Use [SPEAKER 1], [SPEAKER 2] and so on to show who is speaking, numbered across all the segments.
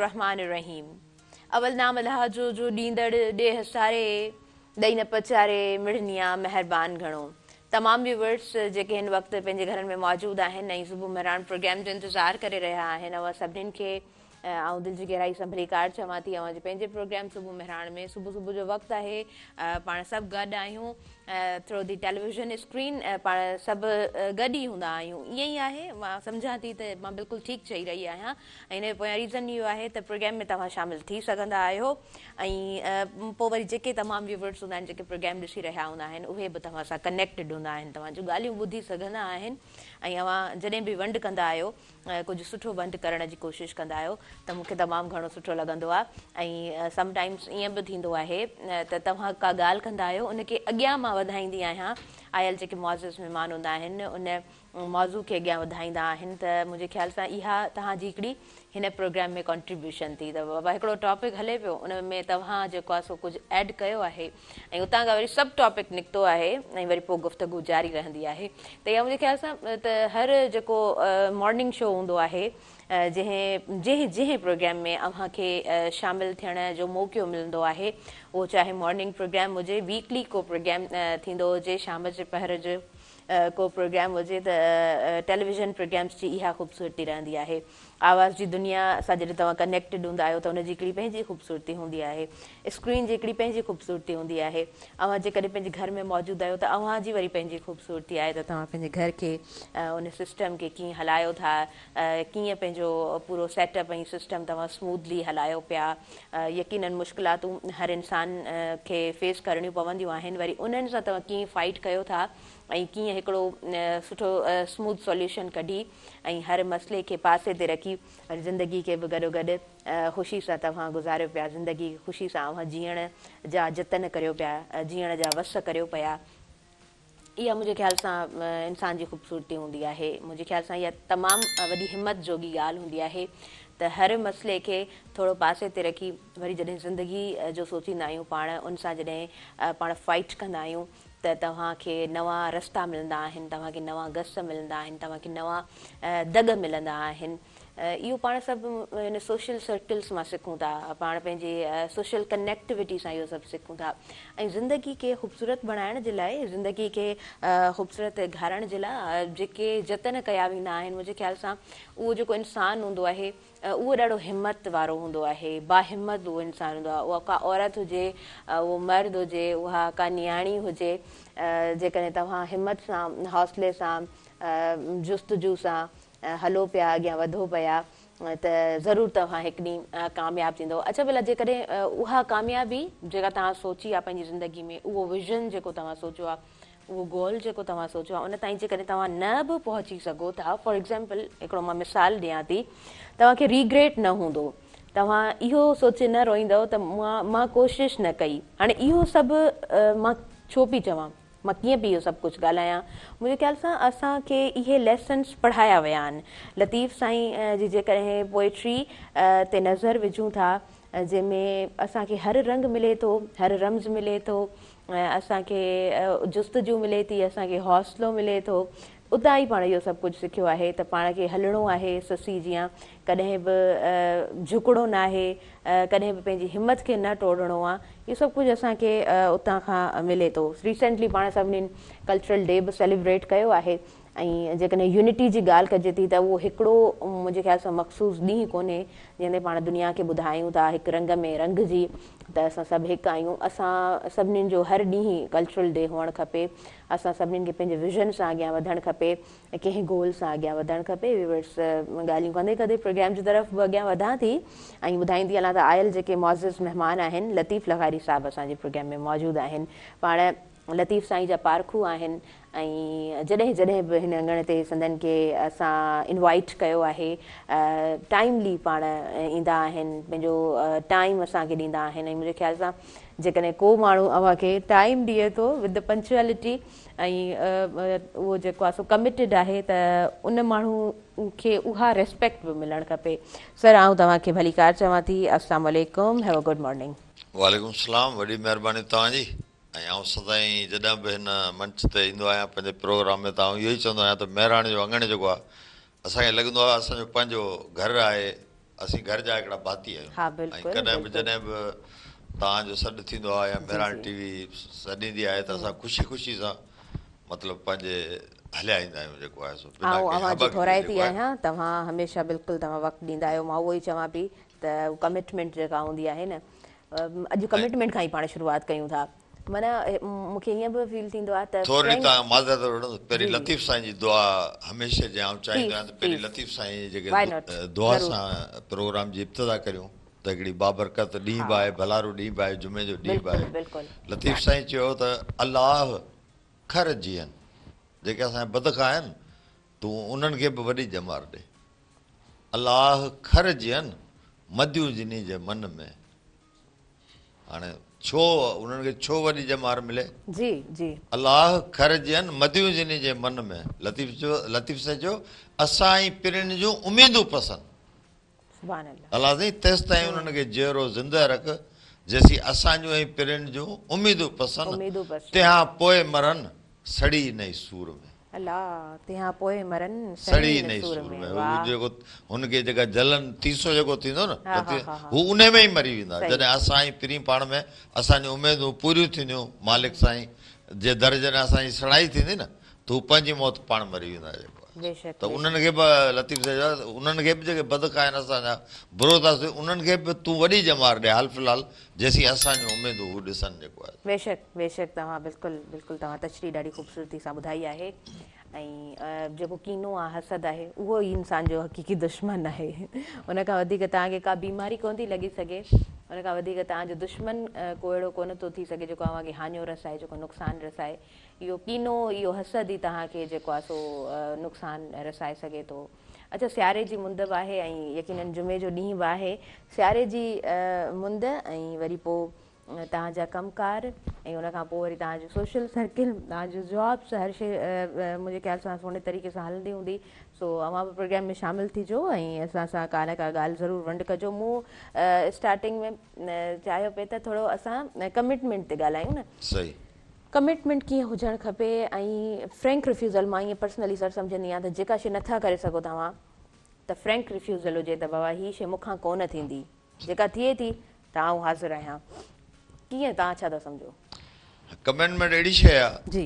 [SPEAKER 1] बिस्मिल्लाहिर्रहमानिर्रहीम। अवल नाम अल्लाह जो ॾींदड़ ॾे सारे ॾई न पचारे मिड़निया महिरबान घणो। तमामु व्यूवर्स जेके हिन वक़्तु पंहिंजे घरनि में मौजूदु आहिनि ऐं सुबुह महिरान प्रोग्राम जो इंतज़ारु करे रहिया आहिनि, उहा सभिनीनि खे ऐं दिलि जी गहराई सां भली कार चवां थी। अवां जे पंहिंजे प्रोग्राम सुबुह महिरान में सुबुह जो वक़्तु आहे, पाण सभु गॾु आहियूं थ्रू दी टेलीविज़न स्क्रीन, पाण सभु गॾु ई हूंदा आहियूं। ईअं ई आहे, मां सम्झां थी त मां बिल्कुलु ठीकु चई रही आहियां। ऐं हिन जो पोयां रीज़न इहो आहे त प्रोग्राम में तव्हां शामिलु थी सघंदा आहियो ऐं पोइ वरी जेके तमामु व्यूवर्स हूंदा आहिनि जेके प्रोग्राम ॾिसी रहिया हूंदा आहिनि उहे बि तव्हां सां कनेक्टेड हूंदा आहिनि, तव्हां जूं ॻाल्हियूं ॿुधी सघंदा आहिनि। ऐं अवां जॾहिं बि वंड कंदा आहियो, कुझु सुठो वंड करण जी कोशिशि कंदा आहियो त मूंखे तमामु घणो सुठो लॻंदो आहे। ऐं समटाइम्स ईअं बि थींदो आहे त तव्हां का ॻाल्हि कंदा आहियो, उनखे अॻियां मां वधाईंदी आहियां। आयल जेके मुआज़िज़ महिमान हूंदा आहिनि उन मौज़ू खे अॻियां वधाईंदा आहिनि त मुंहिंजे ख़्याल सां इहा तव्हांजी हिकिड़ी हिन प्रोग्राम में कॉन्ट्रीब्यूशन थी। त बाबा हिकिड़ो टॉपिक हले पियो, उन में तव्हां जेको आहे सो कुझु ऐड कयो आहे ऐं उतां खां वरी सभु टॉपिक निकितो आहे ऐं वरी पोइ गुफ़्तगू जारी रहंदी आहे। त इहा मुंहिंजे ख़्याल सां त हर जेको मॉर्निंग शो हूंदो आहे, जंहिं प्रोग्राम में अव्हांखे शामिलु थियण जो मौक़ो मिलंदो आहे, उहो चाहे मॉर्निंग प्रोग्राम हुजे, वीकली को प्रोग्राम थींदो हुजे, शाम जे पहर जो को प्रोग्राम हुजे, त टेलीविज़न प्रोग्राम्स जी इहा ख़ूबसूरती रहंदी आहे। आवाज़ जी दुनिया सां जॾहिं तव्हां कनेक्टेड हूंदा आहियो त उनजी हिकिड़ी पंहिंजी ख़ूबसूरती हूंदी आहे, स्क्रीन जी हिकिड़ी पंहिंजी ख़ूबसूरती हूंदी आहे। अव्हां जेकॾहिं पंहिंजे घर में मौजूदु आहियो त अव्हां जी वरी पंहिंजी ख़ूबसूरती आहे त तव्हां पंहिंजे घर खे उन सिस्टम खे कीअं हलायो था, कीअं पंहिंजो पूरो सेटअप ऐं सिस्टम तव्हां स्मूथली हलायो पिया। यकीनन मुश्किलातूं हर इंसान खे फेस करणियूं पवंदियूं आहिनि, वरी उन्हनि सां तव्हां कीअं फाइट कयो था ऐं कीअं हिकिड़ो सुठो स्मूथ सॉल्यूशन कढी ऐं हर मसइले खे पासे ते रखी वरी ज़िंदगी खे बि गॾो गॾु ख़ुशी सां तव्हां गुज़ारियो पिया, ज़िंदगी ख़ुशी सां अव्हां जीअण जा जतन करियो पिया, जीअण जा वस करियो पिया। इहा मुंहिंजे ख़्याल सां इंसान जी ख़ूबसूरती हूंदी आहे। मुंहिंजे ख़्याल सां इहा तमामु वॾी हिमत जोगी ॻाल्हि हूंदी आहे त हर मसइले खे थोरो पासे ते रखी वरी जॾहिं ज़िंदगी जो सोचींदा आहियूं पाण, उन सां जॾहिं पाण फाइट कंदा आहियूं त तव्हांखे नवां रस्ता मिलंदा आहिनि, तव्हांखे नवां गस मिलंदा आहिनि, तव्हांखे नवां दग मिलंदा आहिनि। इहो पाण सभु हिन सोशल सर्कल्स मां सिखूं था, पाण पंहिंजे सोशल कनेक्टिविटी सां इहो सभु सिखूं था। ऐं ज़िंदगी खे ख़ूबसूरत बणाइण जे लाइ, ज़िंदगी खे ख़ूबसूरत घारण जे लाइ जेके जतन कया वेंदा आहिनि, मुंहिंजे ख़्याल सां उहो जेको इंसानु हूंदो आहे उहो ॾाढो हिमत वारो हूंदो आहे, बाहिमत उहो इंसानु हूंदो आहे। उहा का औरत हुजे, उहो मर्द हुजे, उहा का नियाणी हुजे, जेकॾहिं तव्हां हिमत सां, हौसले सां, जुस्तजू सां हलो पिया, अॻियां वधो पिया त ज़रूरु तव्हां हिकु ॾींहुं कामयाबु थींदो। अच्छा भला जेकॾहिं उहा कामयाबी जेका तव्हां सोची आहे पंहिंजी ज़िंदगी में, उहो विज़न जेको तव्हां सोचियो आहे, उहो गोल जेको तव्हां सोचियो आहे, उन ताईं जेकॾहिं तव्हां न बि पहुची सघो था, फॉर एक्ज़ाम्पल हिकिड़ो मां मिसाल ॾियां थी, तव्हांखे रिग्रेट न हूंदो, तव्हां इहो सोचे न रोईंदव त मां कोशिशि न कई। हाणे इहो सभु मां छो पई चवां, मां कीअं पई इहो सभु कुझु ॻाल्हायां, मुंहिंजे ख़्याल सां असांखे इहे लेसन्स पढ़ाया विया आहिनि। लतीफ़ साईं जी जेकॾहिं पोएट्री ते नज़र विझूं था, जंहिंमें असांखे हर रंग मिले थो, हर रम्ज़ मिले थो, असांखे जुस्तजू मिले थी, असांखे हौसलो मिले थो, उतां ई पाण इहो सभु कुझु सिखियो आहे त पाण खे हलणो आहे ससी जीअं, कॾहिं बि झुकणो न आहे, कॾहिं बि पंहिंजी हिमत खे न टोड़णो आहे। इहो सभु कुझु असांखे उतां खां मिले थो। रिसेंटली पाण सभिनीनि कल्चरल डे बि सेलिब्रेट कयो आहे ऐं जेकॾहिं यूनिटी जी ॻाल्हि कजे थी त उहो हिकिड़ो मुंहिंजे ख़्याल सां मख़सूस ॾींहुं कोन्हे जंहिंते पाण दुनिया खे ॿुधायूं था हिकु रंग में रंग जी त असां सभु हिकु आहियूं। असां सभिनीनि जो हर ॾींहुं कल्चरल डे हुअणु खपे, असां सभिनीनि खे पंहिंजे विज़न सां अॻियां वधणु खपे, कंहिं गोल सां अॻियां वधणु खपे। व्यूअर्स, ॻाल्हियूं कंदे कंदे प्रोग्राम जी तरफ़ बि अॻियां वधां थी ऐं ॿुधाईंदी हलां त आयल जेके मुआज़िज़ महिमान आहिनि, लतीफ़ लग़ारी साहिबु असांजे प्रोग्राम में मौजूदु आहिनि। पाण लतीफ़ साईं जा पारखू आहिनि ऐं जॾहिं जॾहिं बि हिन अङण ते संदनि खे असां इनवाइट कयो आहे, टाइमली पाण ईंदा आहिनि, पंहिंजो टाइम असांखे ॾींदा आहिनि। ऐं मुंहिंजे ख़्याल सां जेकॾहिं को माण्हू अव्हांखे टाइम ॾिए थो विद द पंक्चुअलिटी ऐं उहो जेको आहे सो कमिटेड आहे त उन माण्हू खे उहा रेस्पेक्ट बि मिलणु खपे। सर, आउं तव्हांखे भली कार चवां थी, अस्सलाम वालेकुम, हैव अ गुड मॉर्निंग।
[SPEAKER 2] वालेकुम सलाम, वॾी महिरबानी तव्हांजी। ऐं आउं सदाईं जॾहिं बि हिन मंच ते ईंदो आहियां पंहिंजे प्रोग्राम में, त इहो ई चवंदो आहियां त महिराणे जो अङण जेको आहे असांखे लॻंदो आहे असांजो पंहिंजो घरु आहे, असीं घर जा हिकिड़ा भाती आहियूं
[SPEAKER 1] हा
[SPEAKER 2] ऐं
[SPEAKER 1] बिल्कुलु
[SPEAKER 2] कॾहिं बि
[SPEAKER 1] बिल्कुलु
[SPEAKER 2] जॾहिं बि तव्हांजो सॾु थींदो आहे या मेरान
[SPEAKER 1] जी।
[SPEAKER 2] टीवी सॾींदी आहे त असां ख़ुशी ख़ुशी सां मतिलबु पंहिंजे हलिया ईंदा आहियूं जेको आहे सो बिना
[SPEAKER 1] ऐं
[SPEAKER 2] कंहिं
[SPEAKER 1] अवां जी
[SPEAKER 2] हबक जे
[SPEAKER 1] थोराइती
[SPEAKER 2] जेको आहे
[SPEAKER 1] आहियां तव्हां हमेशह बिल्कुलु तव्हां वक़्तु ॾींदा आहियो मां उहो ई चवां पई त कमिटमेंट जेका हूंदी आहे न अॼु कमिटमेंट खां ई पाण शुरूआत कयूं था माना मूंखे ईअं बि फील थींदो आहे त
[SPEAKER 2] थोरी
[SPEAKER 1] फ्रेंड
[SPEAKER 2] तव्हां माज़रत वठो पहिरीं
[SPEAKER 1] जी जी
[SPEAKER 2] लतीफ़ साईं जी दुआ हमेशह जे आउं चाहींदो आहियां त पहिरीं
[SPEAKER 1] प्लीज़
[SPEAKER 2] लतीफ़ साईं जी जेके
[SPEAKER 1] वाई नॉट
[SPEAKER 2] दुआ
[SPEAKER 1] ज़रूरु
[SPEAKER 2] सां प्रोग्राम जी इब्तिदा करियूं त हिकिड़ी बाबरकत ॾींहुं
[SPEAKER 1] हा
[SPEAKER 2] बि आहे भलारू ॾींहुं बि आहे जुमे जो ॾींहुं बि आहे
[SPEAKER 1] बिल्कुलु बिल्कुलु
[SPEAKER 2] लतीफ़ साईं चयो त अलाह खर जीअनि जेके असांजा बदख आहिनि तूं उन्हनि खे बि वॾी ॼमार ॾे अलाह खर जीअनि मदियूं जिनी जे मन में हाणे छो उन्हनि खे छो वॾी ॼमार मिले
[SPEAKER 1] जी जी
[SPEAKER 2] अलाह खर जियनि मदियूं जिनी जे मन में लतीफ़ साईं चयो असां ई पिरिन जूं उमेदूं पसंदि
[SPEAKER 1] सुभान अल्लाह
[SPEAKER 2] अलाह साईं तेसि ताईं उन्हनि खे जीअरो ज़िंदह रख जेसी असांजूं ऐं पिरिन जूं उमेदूं पसंदि
[SPEAKER 1] उमेदूं बसि
[SPEAKER 2] तंहिंखां पोइ मरनि सड़ी नई सूर में
[SPEAKER 1] अल्लाह तंहिंखां पोइ मरनि
[SPEAKER 2] सड़ी
[SPEAKER 1] न
[SPEAKER 2] नई
[SPEAKER 1] सूर
[SPEAKER 2] सूर
[SPEAKER 1] में
[SPEAKER 2] में
[SPEAKER 1] वाह
[SPEAKER 2] हू जेको हुनखे जेका जलन तीसो जेको थींदो न
[SPEAKER 1] हा हा हा हा
[SPEAKER 2] हू उन में ई मरी वेंदा
[SPEAKER 1] सही।
[SPEAKER 2] जॾहिं असां ई पिरी पाण में असांजूं उमेदूं पूरियूं थींदियूं मालिक साईं जे दर्जे में असांजी सड़ाई थींदी न त हू पंहिंजी मौत पाण मरी वेंदा जेको आहे
[SPEAKER 1] बेशक
[SPEAKER 2] त उन्हनि खे बि लतीफ़ साईं चयो उन्हनि खे बि जेके बदख आहिनि असांजा बुरोदास उन्हनि खे बि तूं वॾी ॼमार ॾे हाल फ़िलहालु जेसी असांजूं उमेदूं हू ॾिसनि जेको आहे
[SPEAKER 1] बेशक बेशक तव्हां बिल्कुलु बिल्कुलु तव्हां तशरी ॾाढी ख़ूबसूरती सां ॿुधाई आहे ऐं जेको कीनो आहे हसद आहे उहो ई इंसान जो हक़ीक़ी दुश्मन आहे उन खां वधीक तव्हांखे का बीमारी कोन थी लॻी सघे उन खां वधीक तव्हांजो दुश्मन को अहिड़ो कोन थो थी सघे जेको तव्हांखे हानियो रसाए जेको नुक़सानु रसाए इहो कीनो इहो हसद ई तव्हांखे जेको आहे सो नुक़सानु रसाए सघे थो अच्छा सियारे जी मुंद बि आहे ऐं यकीननि जुमे जो ॾींहुं बि आहे सियारे जी मुंद ऐं वरी पोइ तव्हांजा कमकार ऐं उनखां पोइ वरी तव्हांजो सोशल सर्किल तव्हांजो जॉब्स हर शइ मुंहिंजे ख़्याल सां सुहिणे तरीक़े सां हलंदी हूंदी सो अवां बि प्रोग्राम में शामिलु थिजो ऐं असां सां का न का ॻाल्हि ज़रूरु वंड कजो मूं स्टार्टिंग में चाहियो पिए त थोरो असां कमिटमेंट ते ॻाल्हायूं न
[SPEAKER 2] सही
[SPEAKER 1] कमिटमेंट कीअं हुजणु खपे ऐं फ्रैंक रिफ्यूज़ल मां ईअं पर्सनली सर सम्झंदी आहियां त जेका शइ नथा करे सघो तव्हां त फ्रैंक रिफ्यूज़ल हुजे त बाबा हीअ शइ मूंखां कोन थींदी जेका थिए थी त आउं हाज़िर आहियां कीअं तव्हां छा था सम्झो
[SPEAKER 2] कमेंटमेंट अहिड़ी शइ आहे
[SPEAKER 1] जी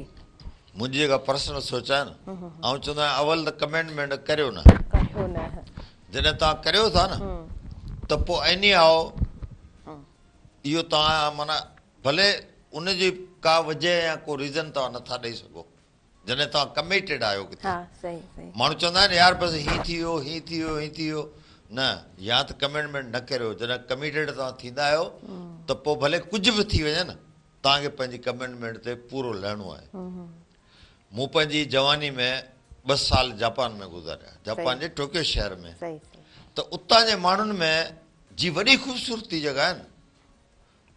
[SPEAKER 2] मुंहिंजी जेका पर्सनल सोच आहे न ऐं चवंदो आहियां अवल त कमेंटमेंट करियो न
[SPEAKER 1] करियो न
[SPEAKER 2] जॾहिं तव्हां करियो था न त पोइ एनी आओ इहो तव्हां माना भले उनजी का वजह या को रीज़न तव्हां नथा ॾेई सघो जॾहिं तव्हां कमिटेड आहियो किथे
[SPEAKER 1] हा सही सही
[SPEAKER 2] माण्हू चवंदा आहिनि यार बसि हीअं थी वियो हीअं थी वियो हीअं थी वियो न या त कमिटमेंट न करियो जॾहिं कमिटेड तव्हां थींदा आहियो त पोइ भले कुझु बि थी वञे न तव्हांखे पंहिंजी कमिटमेंट ते पूरो लहिणो आहे मूं पंहिंजी जवानी में 2 साल जापान में गुज़ारिया जापान जे टोक्यो शहर में
[SPEAKER 1] सही
[SPEAKER 2] त उतां जे माण्हुनि में जी वॾी ख़ूबसूरती जेका आहे न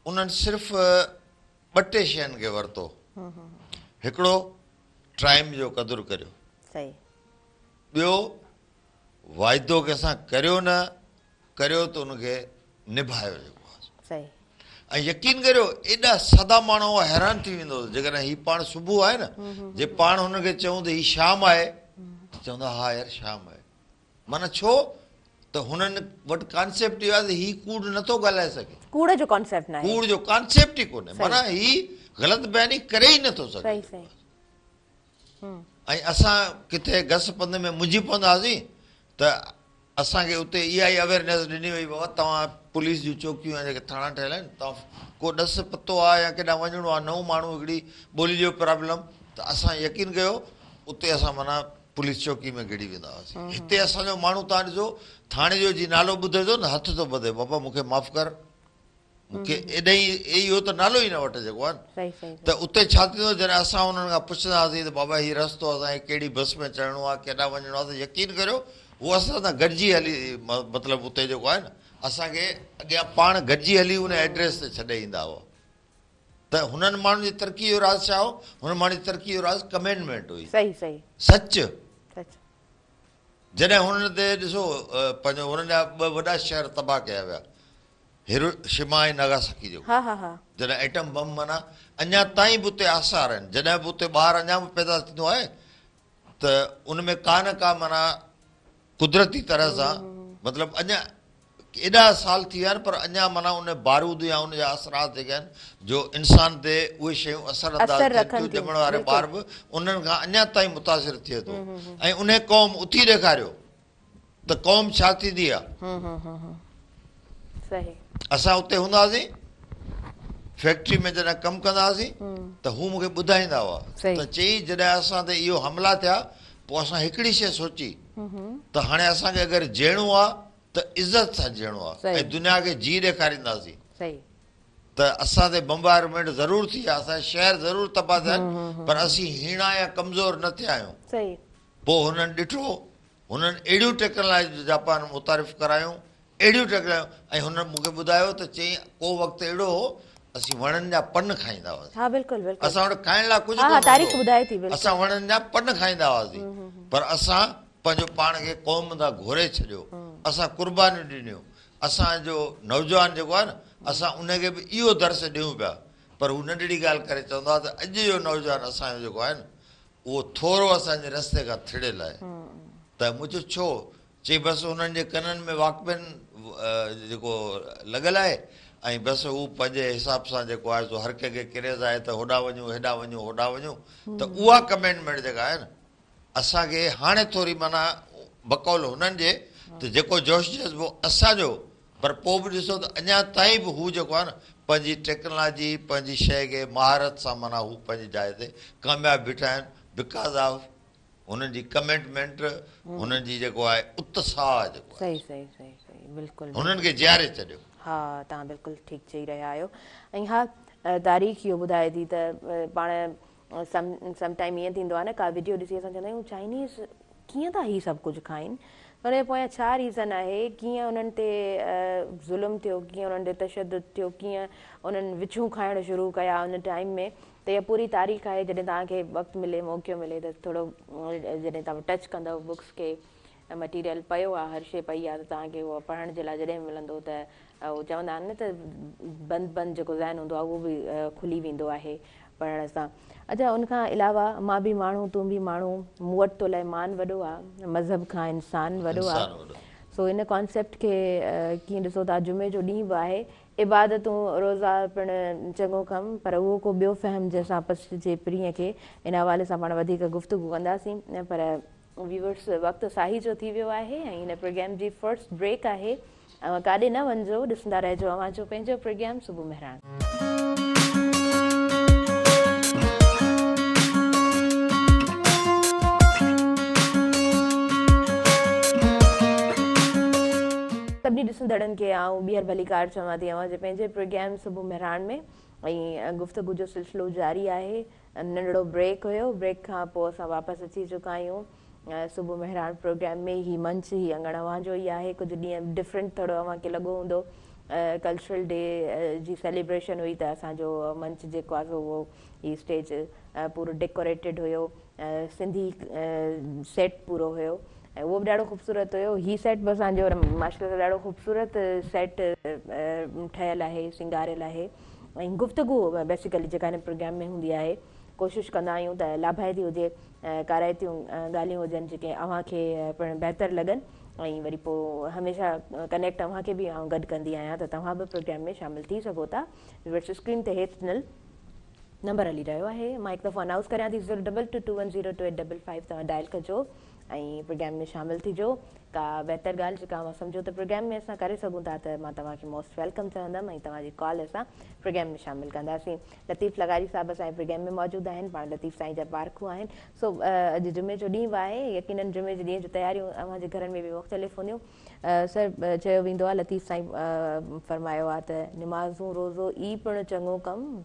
[SPEAKER 2] उन्हनि सिर्फ़ु 2 टे शयुनि खे वरितो हिकिड़ो टाइम जो क़दुरु करियो
[SPEAKER 1] सही
[SPEAKER 2] ॿियो वाइदो कंहिंसां करियो न करियो त उनखे निभायो जेको आहे
[SPEAKER 1] सही
[SPEAKER 2] ऐं यकीन करियो एॾा सदा माण्हू हैरान थी वेंदो जेकॾहिं हीउ पाण सुबुह आहे न जे पाण हुनखे चऊं त हीउ शाम आहे त चवंदा हा यार शाम आहे माना छो त हुननि वटि कॉन्सेप्ट इहो आहे त हीउ कूड़ नथो ॻाल्हाए सघे
[SPEAKER 1] कूड़ जो कॉन्सेप्ट न आहे
[SPEAKER 2] कूड़ जो कॉन्सेप्ट ई कोन्हे माना हीउ ग़लति बयानी करे ई नथो सघे
[SPEAKER 1] सही सही
[SPEAKER 2] ऐं असां किथे गस पंध में मुंझी पवंदा हुआसीं त असांखे उते इहा ई अवेयरनेस ॾिनी वई बाबा तव्हां पुलिस जूं चौकियूं जेके थाणा ठहियल आहिनि तव्हां को ॾस पतो आहे या केॾांहुं वञिणो आहे नओं माण्हू हिकिड़ी ॿोली जो प्रॉब्लम त असां यकीन कयो उते असां माना पुलिस चौकी में गिड़ी वेंदा हुआसीं हिते असांजो माण्हू तव्हां ॾिसो थाणे जो जीअं नालो ॿुधे थो न हथ थो ॿधे बाबा मूंखे माफ़ु कर मूंखे एॾां ई इहो त नालो ई न वठे जेको आहे
[SPEAKER 1] सही सही
[SPEAKER 2] त उते छा थींदो जॾहिं असां उन्हनि खां पुछंदा हुआसीं त बाबा हीउ रस्तो असांखे कहिड़ी बस में चढ़णो आहे केॾांहुं वञिणो आहे त यकीन करियो उहो असां सां गॾिजी हली मतिलबु उते जेको आहे न असांखे अॻियां पाण गॾिजी हली उन एड्रेस ते छॾे ईंदा हुआ त हुननि माण्हुनि जी तरक़ी जो राज़ छा हो हुन माण्हुनि जी तरक़ी जो राज़ कमेंटमेंट हुई
[SPEAKER 1] सही सही
[SPEAKER 2] सच
[SPEAKER 1] सच
[SPEAKER 2] जॾहिं हुननि ते ॾिसो पंहिंजो हुननि जा 2 वॾा शहर तबाह कया विया हिरोशिमा ऐं नागासाकी जो
[SPEAKER 1] हा हा हा
[SPEAKER 2] जॾहिं एटम बम माना अञा ताईं बि उते आसार आहिनि जॾहिं बि उते ॿार अञा बि पैदा थींदो आहे त उन में का न का माना कुदरती तरह सां मतिलबु अञा एॾा साल थी विया आहिनि पर अञा माना उन बारूद या उन जा असरात जेके आहिनि जो इंसान ते उहे शयूं असरअंदाज़
[SPEAKER 1] असर
[SPEAKER 2] थियनि
[SPEAKER 1] रखनि
[SPEAKER 2] थियूं
[SPEAKER 1] थियूं,
[SPEAKER 2] ॼमण वारे
[SPEAKER 1] बिल्कुलु।
[SPEAKER 2] ॿार बि उन्हनि खां अञा ताईं मुतासिर थिए थो ऐं उन क़ौम उथी ॾेखारियो त क़ौम छा थींदी आहे।
[SPEAKER 1] सही।
[SPEAKER 2] असां उते हूंदा हुआसीं फैक्ट्री में जॾहिं कमु कंदा हुआसीं त हू मूंखे ॿुधाईंदा हुआ
[SPEAKER 1] सही।
[SPEAKER 2] त चई जॾहिं असां ते इहो हमला थिया पोइ असां हिकिड़ी शइ सोची त हाणे असांखे अगरि जीअणो आहे त इज़त सां जीअणो आहे
[SPEAKER 1] सही।
[SPEAKER 2] ऐं दुनिया खे जी ॾेखारींदासीं
[SPEAKER 1] सही।
[SPEAKER 2] त असां ते बम्बारमेंट ज़रूरु थी आहे असांजा शहर ज़रूरु तबाह थिया आहिनि पर असीं हीणा या कमज़ोर न थिया आहियूं।
[SPEAKER 1] सही।
[SPEAKER 2] पोइ हुननि ॾिठो हुननि अहिड़ियूं टेक्नोलॉजी जापान मुतारिफ़ करायूं अहिड़ियूं टेक्नोलॉजी ऐं हुननि मूंखे ॿुधायो त चई को वक़्तु अहिड़ो हो असीं वणनि जा पन खाईंदा हुआसीं।
[SPEAKER 1] हाँ बिल्कुलु बिल्कुलु।
[SPEAKER 2] असां वटि खाइण लाइ कुझु
[SPEAKER 1] हाँ हाँ
[SPEAKER 2] कोन
[SPEAKER 1] तारीख़
[SPEAKER 2] हूंदो।
[SPEAKER 1] ॿुधाए थी बिल्कुलु।
[SPEAKER 2] असां वणनि जा पन खाईंदा हुआसीं पर असां पंहिंजो पाण खे क़ौम तां घुरे छॾियो असां कुर्बानियूं ॾिनियूं। असांजो नौजवान जेको आहे न असां उनखे बि इहो दर्स ॾियूं पिया पर हू नंढड़ी ॻाल्हि करे चवंदो आहे त अॼु जो नौजवान असांजो जेको आहे न उहो थोरो असांजे रस्ते खां थिड़ियल आहे। त मूं चयो छो चई बसि हुननि जे कननि में वॉकमैन जेको लॻल आहे ऐं बसि हू पंहिंजे हिसाब सां जेको आहे सो हर कंहिंखे क्रेज़ आहे त होॾां वञूं हेॾां वञूं होॾां वञूं त उहा कमेंटमेंट जेका आहे न असांखे हाणे थोरी माना बकौल हुननि जे त जेको जोश जज़्बो असांजो पर पोइ बि ॾिसो त अञा ताईं बि हू जेको आहे न पंहिंजी टेक्नोलॉजी पंहिंजी शइ खे महारत सां माना हू पंहिंजी जाइ ते कामयाबु बीठा आहिनि बिकॉज़ ऑफ हुननि जी कमिटमेंट हुननि जी जेको आहे उत्साह जेको आहे
[SPEAKER 1] सही सही सही सही बिल्कुलु।
[SPEAKER 2] हुननि खे जीआरे छॾियो।
[SPEAKER 1] हा तव्हां बिल्कुलु ठीकु चई रहिया आहियो ऐं हा तारीख़ इहो ॿुधाए थी त पाण सम टाइम ईअं थींदो आहे न का वीडियो ॾिसी असां चवंदा आहियूं चाइनीज़ कीअं था हीअ सभु कुझु खाइनि हुनजे पोयां छा रीज़न आहे कीअं उन्हनि ते ज़ुल्म थियो कीअं उन्हनि ते तशदुद थियो कीअं उन्हनि विछूं खाइणु शुरू कया उन टाइम में त इहा पूरी तारीख़ आहे। जॾहिं तव्हांखे वक़्तु मिले मौक़ो मिले त थोरो जॾहिं तव्हां टच कंदव बुक्स खे मटीरियल पियो आहे हर शइ पई आहे त तव्हांखे उहो पढ़ण जे लाइ जॾहिं मिलंदो त उहो चवंदा आहिनि न त बंदि जेको ज़हन हूंदो आहे उहो बि खुली वेंदो आहे पढ़ण सां। अच्छा उनखां अलावा मां बि माण्हू तूं बि माण्हू मूं वटि तो लाइ मान वॾो आहे मज़हब खां इंसान वॾो आहे। सो इन कॉन्सेप्ट खे कीअं ॾिसो था जुमे जो ॾींहुं बि आहे इबादतूं रोज़ा पिणु चङो कमु पर उहो को ॿियो फ़हम जंहिंसां पछिजे पीढ़ीअ खे इन हवाले सां पाण वधीक गुफ़्तगू कंदासीं पर व्यूवर्स वक़्तु साही जो थी वियो आहे ऐं हिन प्रोग्राम जी फर्स्ट ब्रेक आहे। काॾे न वञिजो ॾिसंदा रहिजो अव्हांजो पंहिंजो प्रोग्राम सुबुह मेहरान। सभिनी ॾिसंदड़नि खे आउं ॿीहर भलीकार चवां थी अव्हांजे पंहिंजे प्रोग्राम सुबुह मेहरान में ऐं गुफ़्तगू जो सिलसिलो जारी आहे। नंढड़ो ब्रेक हुयो ब्रेक खां पोइ असां वापसि अची चुका आहियूं सुबुह मेहरान प्रोग्राम में ही मंच ही अंगण अव्हांजो ई आहे। कुझु ॾींहं डिफरेंट थोरो अव्हांखे लॻो हूंदो कल्चरल डे जी सेलिब्रेशन हुई त असांजो मंच जेको आहे उहो ही स्टेज पूरो डेकोरेटेड हुयो सिंधी सेट पूरो हुयो ऐं उहो बि ॾाढो ख़ूबसूरत हुयो। ही सेट बि असांजो माशाल्लाह ॾाढो ख़ूबसूरत सेट ठहियलु आहे सिंगारियल आहे ऐं गुफ़्तगू बेसिकली जेका हिन प्रोग्राम में हूंदी आहे कोशिशि कंदा आहियूं त लाभाइती हुजे काराइतियूं ॻाल्हियूं हुजनि जेके अव्हांखे पिणु बहितर लॻनि ऐं वरी पोइ हमेशह कनेक्ट अव्हांखे बि आउं गॾु कंदी आहियां त तव्हां बि प्रोग्राम में शामिलु थी सघो था। स्क्रीन ते हेठि ॾिनल नंबर हली रहियो आहे मां हिकु दफ़ो अनाउंस करियां थी 022210285 तव्हां डायल कजो ऐं प्रोग्राम में शामिलु थिजो। का बहितर ॻाल्हि जेका मां सम्झो त प्रोग्राम में असां करे सघूं था त मां तव्हांखे मोस्ट वेलकम चवंदमि ऐं तव्हांजी कॉल असां प्रोग्राम में शामिलु कंदासीं। लतीफ़ लगारी साहिबु असांजे प्रोग्राम में मौजूदु आहिनि पाण लतीफ़ साईं जा पारखू आहिनि। सो अॼु जुमे जो ॾींहुं बि आहे यकीननि जुमे जे ॾींहं जूं तयारियूं अव्हांजे घरनि में बि मुख़्तलिफ़ हूंदियूं। सर चयो वेंदो आहे लतीफ़ साईं फरमायो आहे त निमाज़ूं रोज़ो ई पिणु चङो कमु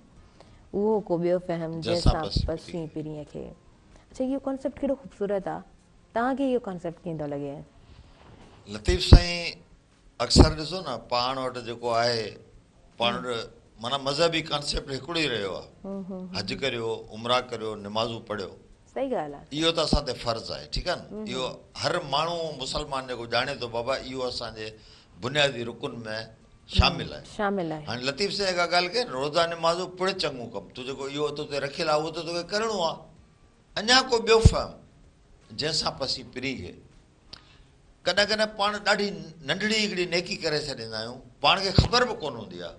[SPEAKER 1] उहो को ॿियो फ़हम जंहिंसां पसी पीढ़ीअ खे। अच्छा इहो कॉन्सेप्ट केॾो ख़ूबसूरत आहे तव्हांखे इहो कॉन्सेप्ट कीअं थो लॻे?
[SPEAKER 2] लतीफ़ साईं अक्सर ॾिसो न पाण वटि जेको आहे पाण वटि माना मज़हबी कॉन्सेप्ट हिकिड़ो ई रहियो आहे हज करियो उमरा करियो निमाज़ूं पढ़ियो
[SPEAKER 1] सही ॻाल्हि आहे
[SPEAKER 2] इहो त असां ते फ़र्ज़ु आहे ठीकु आहे न। इहो हर माण्हू मुस्लमान जेको ॼाणे थो बाबा इहो असांजे बुनियादी रुकुन में शामिल आहे। हाणे लतीफ़ साईं जेका ॻाल्हि कई रोज़ा निमाज़ूं पिणु चङो कमु तूं जेको इहो तो ते रखियलु आहे उहो त तोखे करिणो आहे। अञा को ॿियो फ़हम जंहिंसां पसी पीढ़ी खे कॾहिं कॾहिं पाण ॾाढी नंढड़ी हिकिड़ी नेकी करे छॾींदा आहियूं, पाण खे ख़बर बि कोन हूंदी आहे,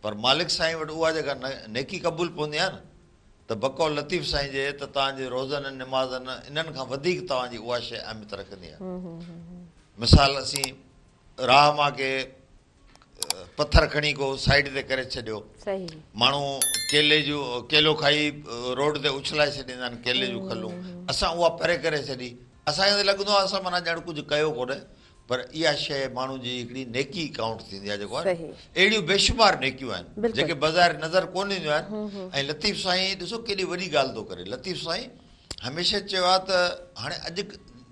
[SPEAKER 2] पर मालिक साईं वटि उहा जेका नेकी क़बूल पवंदी आहे न, त बको लतीफ़ साईं जे त तव्हांजे रोज़नि निमाज़नि इन्हनि खां वधीक तव्हांजी उहा शइ अहमियत रखंदी आहे। मिसाल असीं राह मां के पथर खणी को साइड ते करे छॾियो, माण्हू केलो खाई रोड ते उछलाए छॾींदा आहिनि केले जूं खलूं, असां उहा परे करे छॾी, असांखे त लॻंदो आहे असां माना ॼण कुझु कयो कोन्हे, पर इहा शइ माण्हू जी हिकिड़ी नेकी काउंट थींदी आहे। जेको आहे अहिड़ियूं बेशुमार नेकियूं आहिनि जेके बाज़ारि नज़र कोन ईंदियूं आहिनि। ऐं लतीफ़ साईं ॾिसो केॾी वॾी ॻाल्हि थो करे। लतीफ़ साईं हमेशह चयो आहे त हाणे अॼु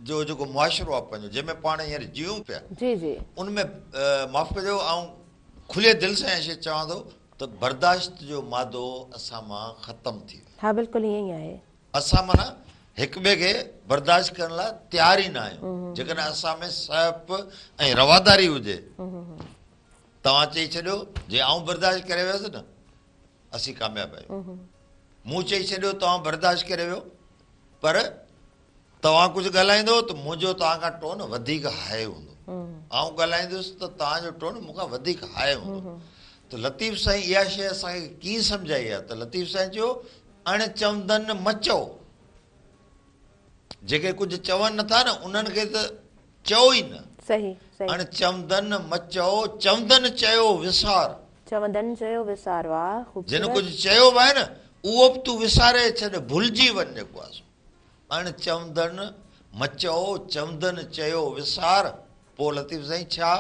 [SPEAKER 2] जो जेको मुआशिरो आहे पंहिंजो, जंहिंमें पाण हींअर जियूं पिया, उनमें माफ़ कजो ऐं खुले दिलि सां शइ चवां थो त बर्दाश्त जो मादो असां मां ख़तमु थी वियो।
[SPEAKER 1] हा बिल्कुलु ईअं ई आहे।
[SPEAKER 2] असां माना हिक ॿिए खे बर्दाश्त करण लाइ तयार ई न आहियूं। जेकॾहिं असां में सप ऐं रवादारी हुजे, तव्हां चई छॾियो जे आउं बर्दाश्त करे वियुसि न, असीं कामयाबु आहियूं। मूं चई छॾियो तव्हां बर्दाश्त करे वियो, पर तव्हां कुझु ॻाल्हाईंदो त मुंहिंजो तव्हां खां टोन वधीक हाइ हूंदो, आउं ॻाल्हाईंदुसि त तव्हांजो टोन मूंखां वधीक हाइ हूंदो। त लतीफ़ साईं इहा शइ असांखे कीअं सम्झाई आहे त लतीफ़ साईं चयो अणचवंदन मचो, जेके कुझु चवनि नथा न उन्हनि खे त चओ ई न। अणचवंदन मचो, चवंदन चयो विसार, जिन कुझु चयो बि आहे न उहो बि तूं विसारे छॾ, भुलिजी वञ। जेको आहे अणचवंदन मचो, चवंदन चयो विसार। पोइ लतीफ़ साईं छा,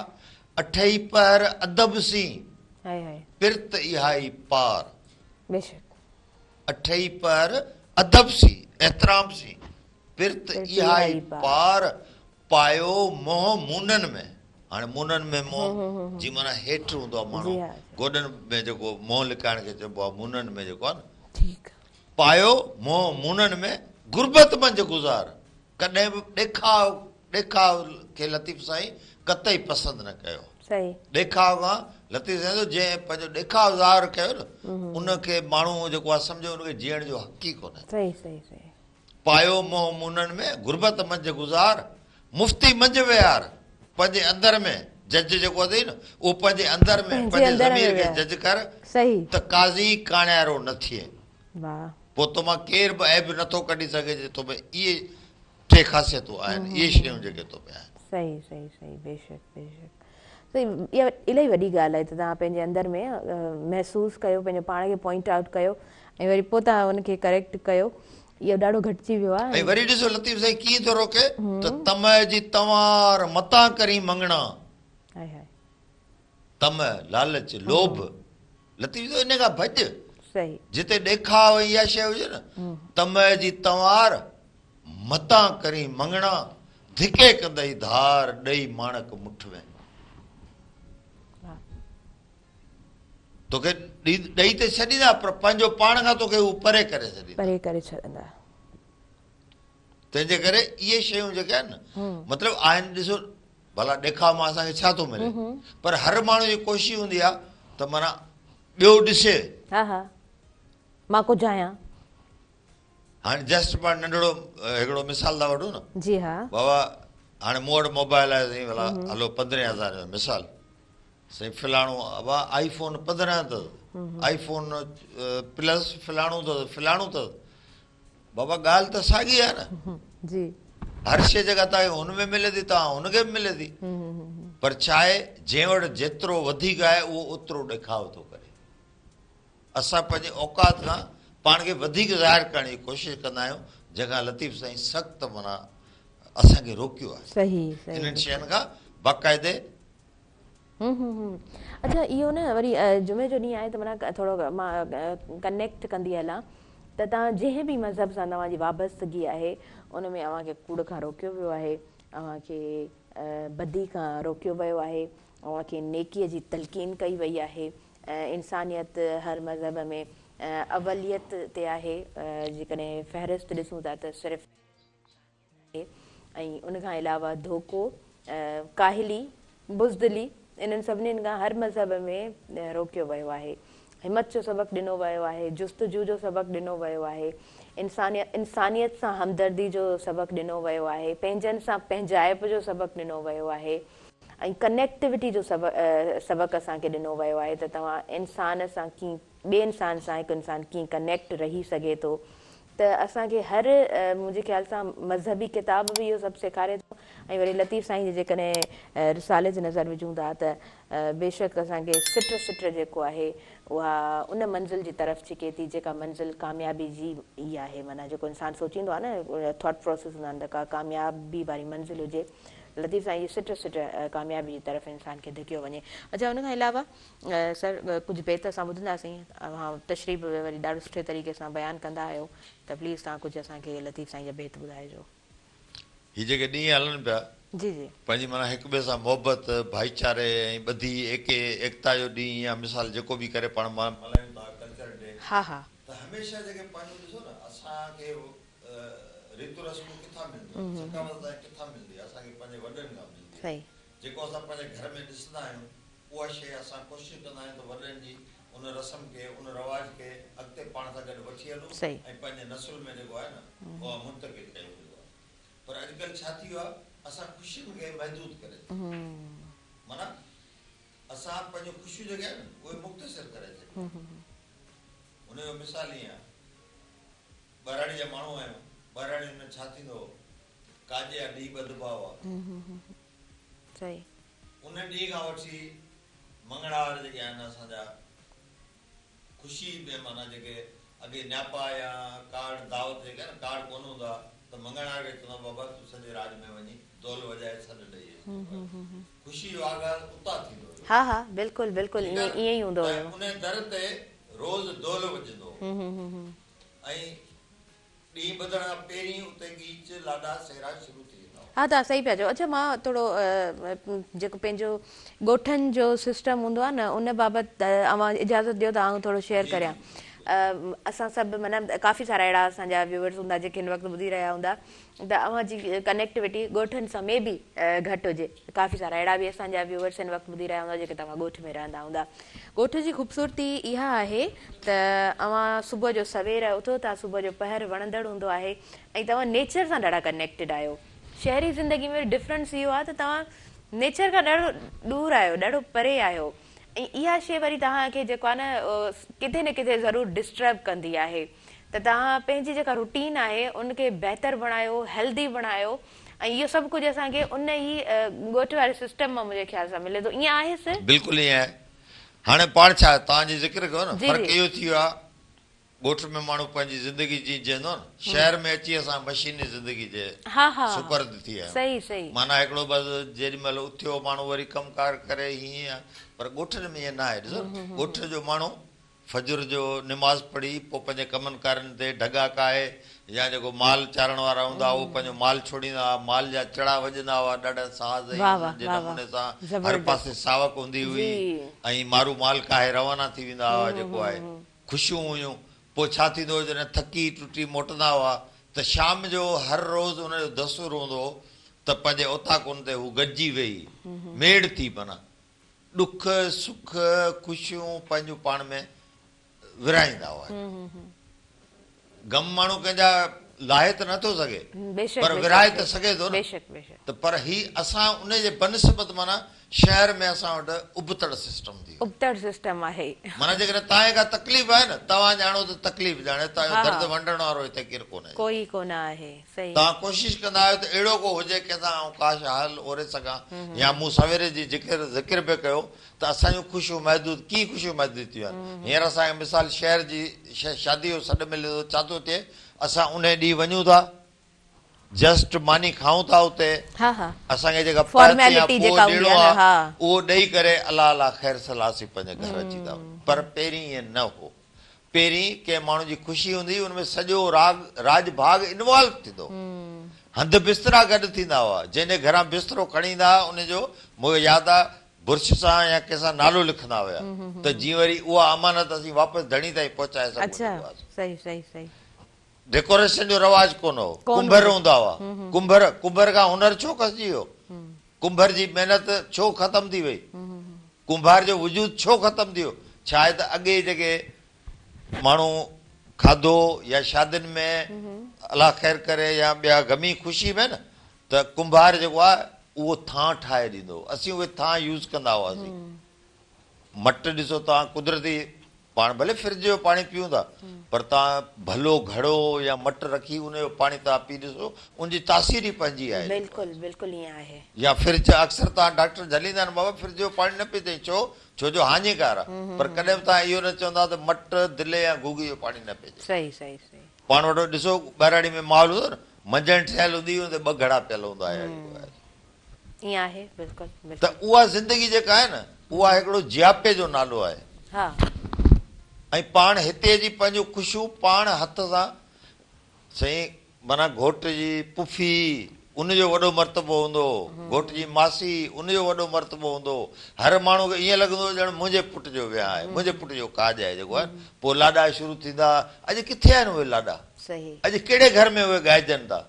[SPEAKER 2] अठई पहर अदब सी पिरत इहा ई पार, अठई पहर अदब सी एतिराम सी पिरत इहा ई पार, पायो मोह मूननि में। हाणे मूननि में मोह जी माना हेठि हूंदो आहे, माण्हू गोॾनि में जेको मोह लिकाइण खे चइबो आहे, मूननि में जेको आहे न, पायो मोह मूननि में, गुरबत मंझि गुज़ार। कॾहिं बि ॾेखाव खे लतीफ़ साईं कतई पसंदि न कयो। ॾेखाव खां लतीफ़ साईं जंहिं पंहिंजो ॾेखाव ज़ाहिर कयो न, उनखे माण्हू जेको आहे सम्झो उनखे जीअण जो हक़ ई कोन्हे। पायो मोह मूननि में, गुरबत मंझि गुज़ार, मुफ़्ती मंझि विहार। पंहिंजे अंदर में जज जेको अथई न, उहो पंहिंजे अंदर में पंहिंजे ज़मीर खे जज कर त काज़ी काणियारो न थिए। पोइ तोमां केर बि ऐब नथो कढी सघे जे तोमें इहे टे ख़ासियतूं आहिनि, इहे शयूं जेके तोमें आहिनि।
[SPEAKER 1] इहा इलाही वॾी ॻाल्हि आहे त तव्हां पंहिंजे अंदर में महसूसु कयो, पंहिंजे पाण खे पॉइंट आउट कयो ऐं वरी पोइ तव्हां हुनखे करेक्ट कयो। इहो ॾाढो घटिजी वियो आहे।
[SPEAKER 2] ऐं वरी ॾिसो लतीफ़ साईं कीअं थो रोके त तम जी तवार मतां करी मंगणा, तम लालच लोभ, लतीफ़ साईं इन खां भॼ। जिते ॾेखाव इहा शइ हुजे न, तम जी तवार मतां करी मंगणा, धिके कंदई धार ॾेई माणक मुठ में। तोखे ॾेई त छॾींदा, पर पंहिंजो पाण खां तोखे हू परे करे छॾींदा। तंहिंजे करे इहे शयूं जेके आहिनि न, मतिलबु आहिनि, ॾिसो भला ॾेखाव मां असांखे छा थो मिले, पर हर माण्हू जी कोशिशि हूंदी आहे त माना ॿियो ॾिसे,
[SPEAKER 1] मां कुझु आहियां।
[SPEAKER 2] हाणे जस्ट पाण नंढड़ो हिकिड़ो मिसाल था वठूं न, बाबा हाणे मूं वटि मोबाइल आहे साईं, भला हलो 15,000 जो मिसाल, साईं फलाणो बाबा आई फोन 15 अथसि, आई फोन प्लस फलाणो अथसि, फलाणो अथसि। बाबा ॻाल्हि त साॻी आहे न, हर शइ जेका तव्हांखे हुनमें मिले थी तव्हां हुनखे बि मिले थी, पर छा आहे जंहिं वटि जेतिरो वधीक आहे उहो ओतिरो ॾेखाव थो करे। असां पंहिंजे औकात खां पाण खे वधीक ज़ाहिर करण जी कोशिशि कंदा आहियूं, जंहिंखां लतीफ़ साईं सख़्तु माना असांखे रोकियो आहे इन्हनि शयुनि खां बाक़ाइदे।
[SPEAKER 1] अच्छा, इहो न वरी जुमे जो ॾींहुं आहे त माना थोरो मां कनेक्ट कंदी हलां त तव्हां जंहिं बि मज़हब सां तव्हांजी वाबस्तगी आहे उन में अव्हांखे कूड़ खां रोकियो वियो आहे, अव्हांखे बदी खां रोकियो वियो आहे, अव्हांखे नेकीअ जी तलक़ीन कई वई आहे। इंसानियत हर मज़हब में अवलियत ते आहे, जेकॾहिं फ़हरिस्त ॾिसूं था त सिर्फ़ु, ऐं उनखां अलावा धोखो, काहिली, बुज़दिली, इन्हनि सभिनीनि खां हर मज़हब में रोकियो वियो आहे। हिमत जो सबक़ु ॾिनो वियो आहे, जुस्तजू जो सबक़ु ॾिनो वियो आहे, इंसानियत सां हमदर्दी जो सबक़ु ॾिनो वियो आहे, पंहिंजनि सां पंहिंजाइप जो सबक़ु ॾिनो वियो आहे ऐं कनेक्टिविटी जो सबक़ु असांखे ॾिनो वियो आहे त तव्हां इंसान सां कीअं ॿिए इंसान सां हिकु इंसान कीअं कनेक्ट रही सघे थो। त असांखे हर मुंहिंजे ख़्याल सां मज़हबी किताब बि इहो सभु सेखारे थो ऐं वरी लतीफ़ साईं जे जेकॾहिं रिसाले जे नज़र विझूं था त बेशक असांखे सिट जेको आहे उहा उन मंज़िल जी तरफ़ छिके थी जेका मंज़िल कामयाबी जी ई आहे। माना जेको इंसानु सोचींदो आहे न थॉट प्रोसेस हूंदा आहिनि त का कामयाबी वारी मंज़िल हुजे, लतीफ़ साईं जी सिट कामयाबी जी तरफ़ इंसान खे धिकियो वञे। अच्छा, हुन खां अलावा सर कुझु बेत असां ॿुधंदासीं, हा तशरीफ़ वरी ॾाढो सुठे तरीक़े सां बयानु कंदा आहियो, त प्लीज़ तव्हां कुझु असांखे लतीफ़ साईं जा बेत ॿुधाइजो।
[SPEAKER 2] हीअ जेके ॾींहं हलनि पिया
[SPEAKER 1] जी जी
[SPEAKER 2] पंहिंजी माना हिक ॿिए सां मोहबत भाईचारे ऐं ॿधी एकता जो ॾींहुं या मिसाल जेको बि करे पाण मल्हायूं था कल्चर डे,
[SPEAKER 1] हा हा,
[SPEAKER 2] त हमेशह जेके पंहिंजो ॾिसो न असांखे रीतू रस्मूं किथां मिलंदियूं, सकावत किथां मिलंदी, असांखे पंहिंजे वॾनि खां मिलंदी।
[SPEAKER 1] सही,
[SPEAKER 2] जेको असां पंहिंजे घर में ॾिसंदा आहियूं उहा शइ असां कोशिशि कंदा आहियूं त वॾनि जी उन रस्म खे उन रवाज खे अॻिते पाण सां गॾु वठी हलूं ऐं पंहिंजे नसुल में जेको आहे न उहा मुंतक़िल कयूं। पर अॼुकल्ह छा थी वियो आहे, असां ख़ुशियुनि खे महदूद करे माना असां पंहिंजो ख़ुशियूं जेके आहिनि उहे मुख़्तसिर करे छॾियूं। हुनजो मिसाल ईअं आहे, ॿहिराणी जा माण्हू आहियूं, ॿहिराणियुनि में छा थींदो, काजे जा ॾींहं ॿधबा हुआ, उन ॾींहं खां वठी मंगड़ार जेके आहिनि असांजा ख़ुशी में माना जेके अॻे न्यापा या कार्ड दावत जेके आहे न कार्ड कोन हूंदा त मंगड़ार खे चवंदा बाबा तूं सॼे राज में वञी ढोल वॼाए सॾु ॾेई ख़ुशी जो आगाज़ उतां थींदो।
[SPEAKER 1] हा हा, बिल्कुलु बिल्कुलु ईअं ई हूंदो हुयो।
[SPEAKER 2] उन दर ते रोज़ ढोल वॼंदो ऐं ॾींहुं ॿधण खां पहिरीं उते गीच लाॾा सेरा शुरू थी वेंदा।
[SPEAKER 1] हा, तव्हां सही पिया चओ। अच्छा, मां थोरो जेको पंहिंजो ॻोठनि जो सिस्टम हूंदो आहे न उन बाबति अवां इजाज़त ॾियो त आउं थोरो शेयर करियां। असां सभु माना काफ़ी सारा अहिड़ा असांजा व्यूअर्स हूंदा जेके हिन वक़्तु ॿुधी रहिया हूंदा त अव्हां जी कनेक्टिविटी ॻोठनि सां में बि घटि हुजे। काफ़ी सारा अहिड़ा बि असांजा व्यूअर्स हिन वक़्तु ॿुधी रहिया हूंदा जेके तव्हां ॻोठ में रहंदा हूंदा। ॻोठ जी ख़ूबसूरती इहा आहे त अव्हां सुबुह जो सवेर उथो था, सुबुह जो पहर वणंदड़ हूंदो आहे ऐं तव्हां नेचर सां ॾाढा कनेक्टेड आहियो। शहरी ज़िंदगी में डिफरेंस इहो आहे त तव्हां नेचर खां ॾाढो दूरि आहियो, ॾाढो परे आहियो ऐं इहा शइ वरी तव्हांखे जेको आहे न किथे न किथे ज़रूरु डिस्टर्ब कंदी आहे। त तव्हां पंहिंजी जेका रूटीन आहे उनखे बहितर बणायो, हेल्दी बणायो ऐं इहो सभु कुझु असांखे उन ई ॻोठ वारे सिस्टम मां मुंहिंजे ख़्याल सां मिले थो। ईअं आहे सर? बिल्कुलु
[SPEAKER 2] ईअं आहे। हाणे पाण छा तव्हांजी ज़िक्र कयो न, फ़र्क़ु इहो थी वियो आहे ॻोठ में माण्हू पंहिंजी ज़िंदगी जीअंदो न, शहर में अची असां मशीनी ज़िंदगी जे सुपर्द थी विया।
[SPEAKER 1] सही सही,
[SPEAKER 2] माना हिकिड़ो बसि जेॾी महिल उथियो माण्हू वरी कमकार करे हीअं आहे, पर ॻोठनि में ईअं न आहे। ॾिसो ॻोठ जो माण्हू फजर जो निमाज़ पढ़ी पोइ पंहिंजे कमनि कारनि ते ढगा काए या जेको माल चारण वारा हूंदा उहो पंहिंजो माल छोड़ींदा हुआ, माल जा चड़ा वॼंदा हुआ ॾाढा साज़ जे नमूने सां, हर पासे सावक हूंदी हुई ऐं मारू माल काहे रवाना थी वेंदा हुआ। जेको आहे ख़ुशियूं हुयूं। पोइ छा थींदो हुओ, जॾहिं थकी टुटी मोटंदा हुआ त शाम जो हर रोज़ु हुनजो दस्तूर हूंदो हो त पंहिंजे ओताकुनि ते हू गॾिजी वेही मेड़ थी माना ॾुख सुख ख़ुशियूं पंहिंजूं पाण में विराईंदा हुआ। गम माण्हू कंहिंजा लाहे त नथो सघे पर विराए त सघे थो न। त पर ही असां उन जे बनस्बत माना शहर में असां वटि उबतड़ सिस्टम थी वियो।
[SPEAKER 1] उबतड़ सिस्टम आहे।
[SPEAKER 2] माना जेकॾहिं तव्हांखे का तकलीफ़ आहे न, तव्हां ॼाणो त तकलीफ़ ॼाणे, तव्हांजो दर्द वंडण वारो हिते केरु कोन्हे,
[SPEAKER 1] कोई कोन आहे।
[SPEAKER 2] तव्हां कोशिशि कंदा आहियो त अहिड़ो को हुजे कंहिंसां काश हाल ओरे सघां। या मूं सवेरे जी ज़िक्र बि कयो त असांजूं ख़ुशियूं महदूद कीअं ख़ुशियूं महदूद थियूं आहिनि। हींअर असांखे मिसाल शहर जी शादी जो सॾु मिले थो, छा थो थिए असां उन ॾींहुं वञूं था, जस्ट मानी खाऊं था उते, असांखे जेका उहो ॾेई करे अलाह अलाह ख़ैर सलासी पंहिंजे घर अची था। पर पहिरीं ईअं न हो। पहिरीं कंहिं माण्हू जी ख़ुशी हूंदी हुनमें सॼो राज भाग इन्वॉल्व थींदो, हंधि बिस्तरा गॾु थींदा हुआ, जंहिंजे घरां बिस्तरो खणी ईंदा उनजो मूंखे यादि आहे बुर्श सां या कंहिंसां नालो लिखंदा हुया त जीअं वरी उहा अमानत असीं वापसि धणी ताईं पहुचाए सघूं। डेकोरेशन जो रवाज कोन हो, कुंभर हूंदा हुआ। कुंभर खां हुनर छो खसिजी वियो? कुंभर जी महिनत छो ख़तम थी वई? कुंभार जो वजूद छो ख़तम थी वियो? छा आहे त अॻे जेके माण्हू खाधो या शादियुनि में अलाह ख़ैर करे या ॿिया गमी ख़ुशी में न त कुंभार जेको आहे उहो थां ठाहे ॾींदो, असीं उहे थां यूज़ कंदा हुआसीं। मट ॾिसो तव्हां कुदरती पाण भले फ्रिज जो पाणी पीऊं था पर तव्हां भलो घड़ो या मट रखी उनजो पाणी तव्हां पी ॾिसो, उनजी तासीर ई पंहिंजी आहे।
[SPEAKER 1] बिल्कुलु बिल्कुलु ईअं आहे।
[SPEAKER 2] या फ्रिज अक्सर तव्हां डॉक्टर झलींदा आहिनि बाबा फ्रिज जो पाणी न पीते, छो जो हानिकार आहे, पर कॾहिं बि तव्हां इहो न चवंदा त मट दिले या घुगी जो पाणी न पीजे।
[SPEAKER 1] सही सही सही।
[SPEAKER 2] पाण वटि ॾिसो ॿाहिराड़ी में माहौल हूंदो न, मंझंदि ठहियल हूंदी हुई ॿ घड़ा पियल हूंदा हुया।
[SPEAKER 1] ईअं आहे बिल्कुलु।
[SPEAKER 2] त उहा ज़िंदगी जेका आहे न उहा हिकिड़ो जियापे जो नालो आहे।
[SPEAKER 1] हा।
[SPEAKER 2] ऐं पाण हिते जी पंहिंजो ख़ुशियूं पाण हथ सां साईं माना घोट जी पुफी उनजो वॾो मर्तबो हूंदो, घोट जी मासी उनजो वॾो मर्तबो हूंदो। हर माण्हू खे ईअं लॻंदो ॼण मुंहिंजे पुट जो वियांह आहे, मुंहिंजे पुट जो काज आहे जेको आहे। पोइ लाॾा शुरू थींदा। अॼु किथे आहिनि उहे लाॾा?
[SPEAKER 1] सही।
[SPEAKER 2] अॼु कहिड़े घर में उहे ॻाइजनि था?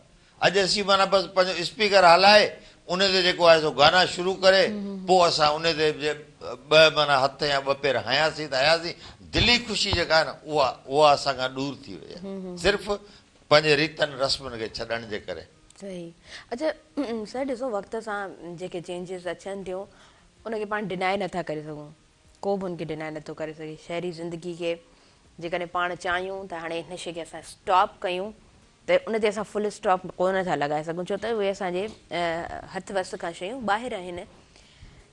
[SPEAKER 2] अॼु असीं माना बसि पंहिंजो स्पीकर हलाए उन ते जेको आहे सो गाना शुरू करे पोइ असां उन ते ॿ माना हथ या ॿ पेर हयासीं त हयासीं। दिली ख़ुशी जेका आहे न उहा असां खां दूर थी वई आहे, सिर्फ़ु पंहिंजे रीतनि रस्मनि खे छॾण जे करे।
[SPEAKER 1] सही। अच्छा सर ॾिसो वक़्त सां जेके चेंजिस अचनि थियूं उनखे पाण डिनाए नथा करे सघूं, को बि उनखे डिनाए नथो करे सघे। शहरी ज़िंदगी खे जेकॾहिं पाण चाहियूं त हाणे हिन शइ खे असां स्टॉप कयूं त उन ते असां फुल स्टॉप कोन था लॻाए सघूं, छो त उहे असांजे हथ वस खां शयूं ॿाहिरि आहिनि।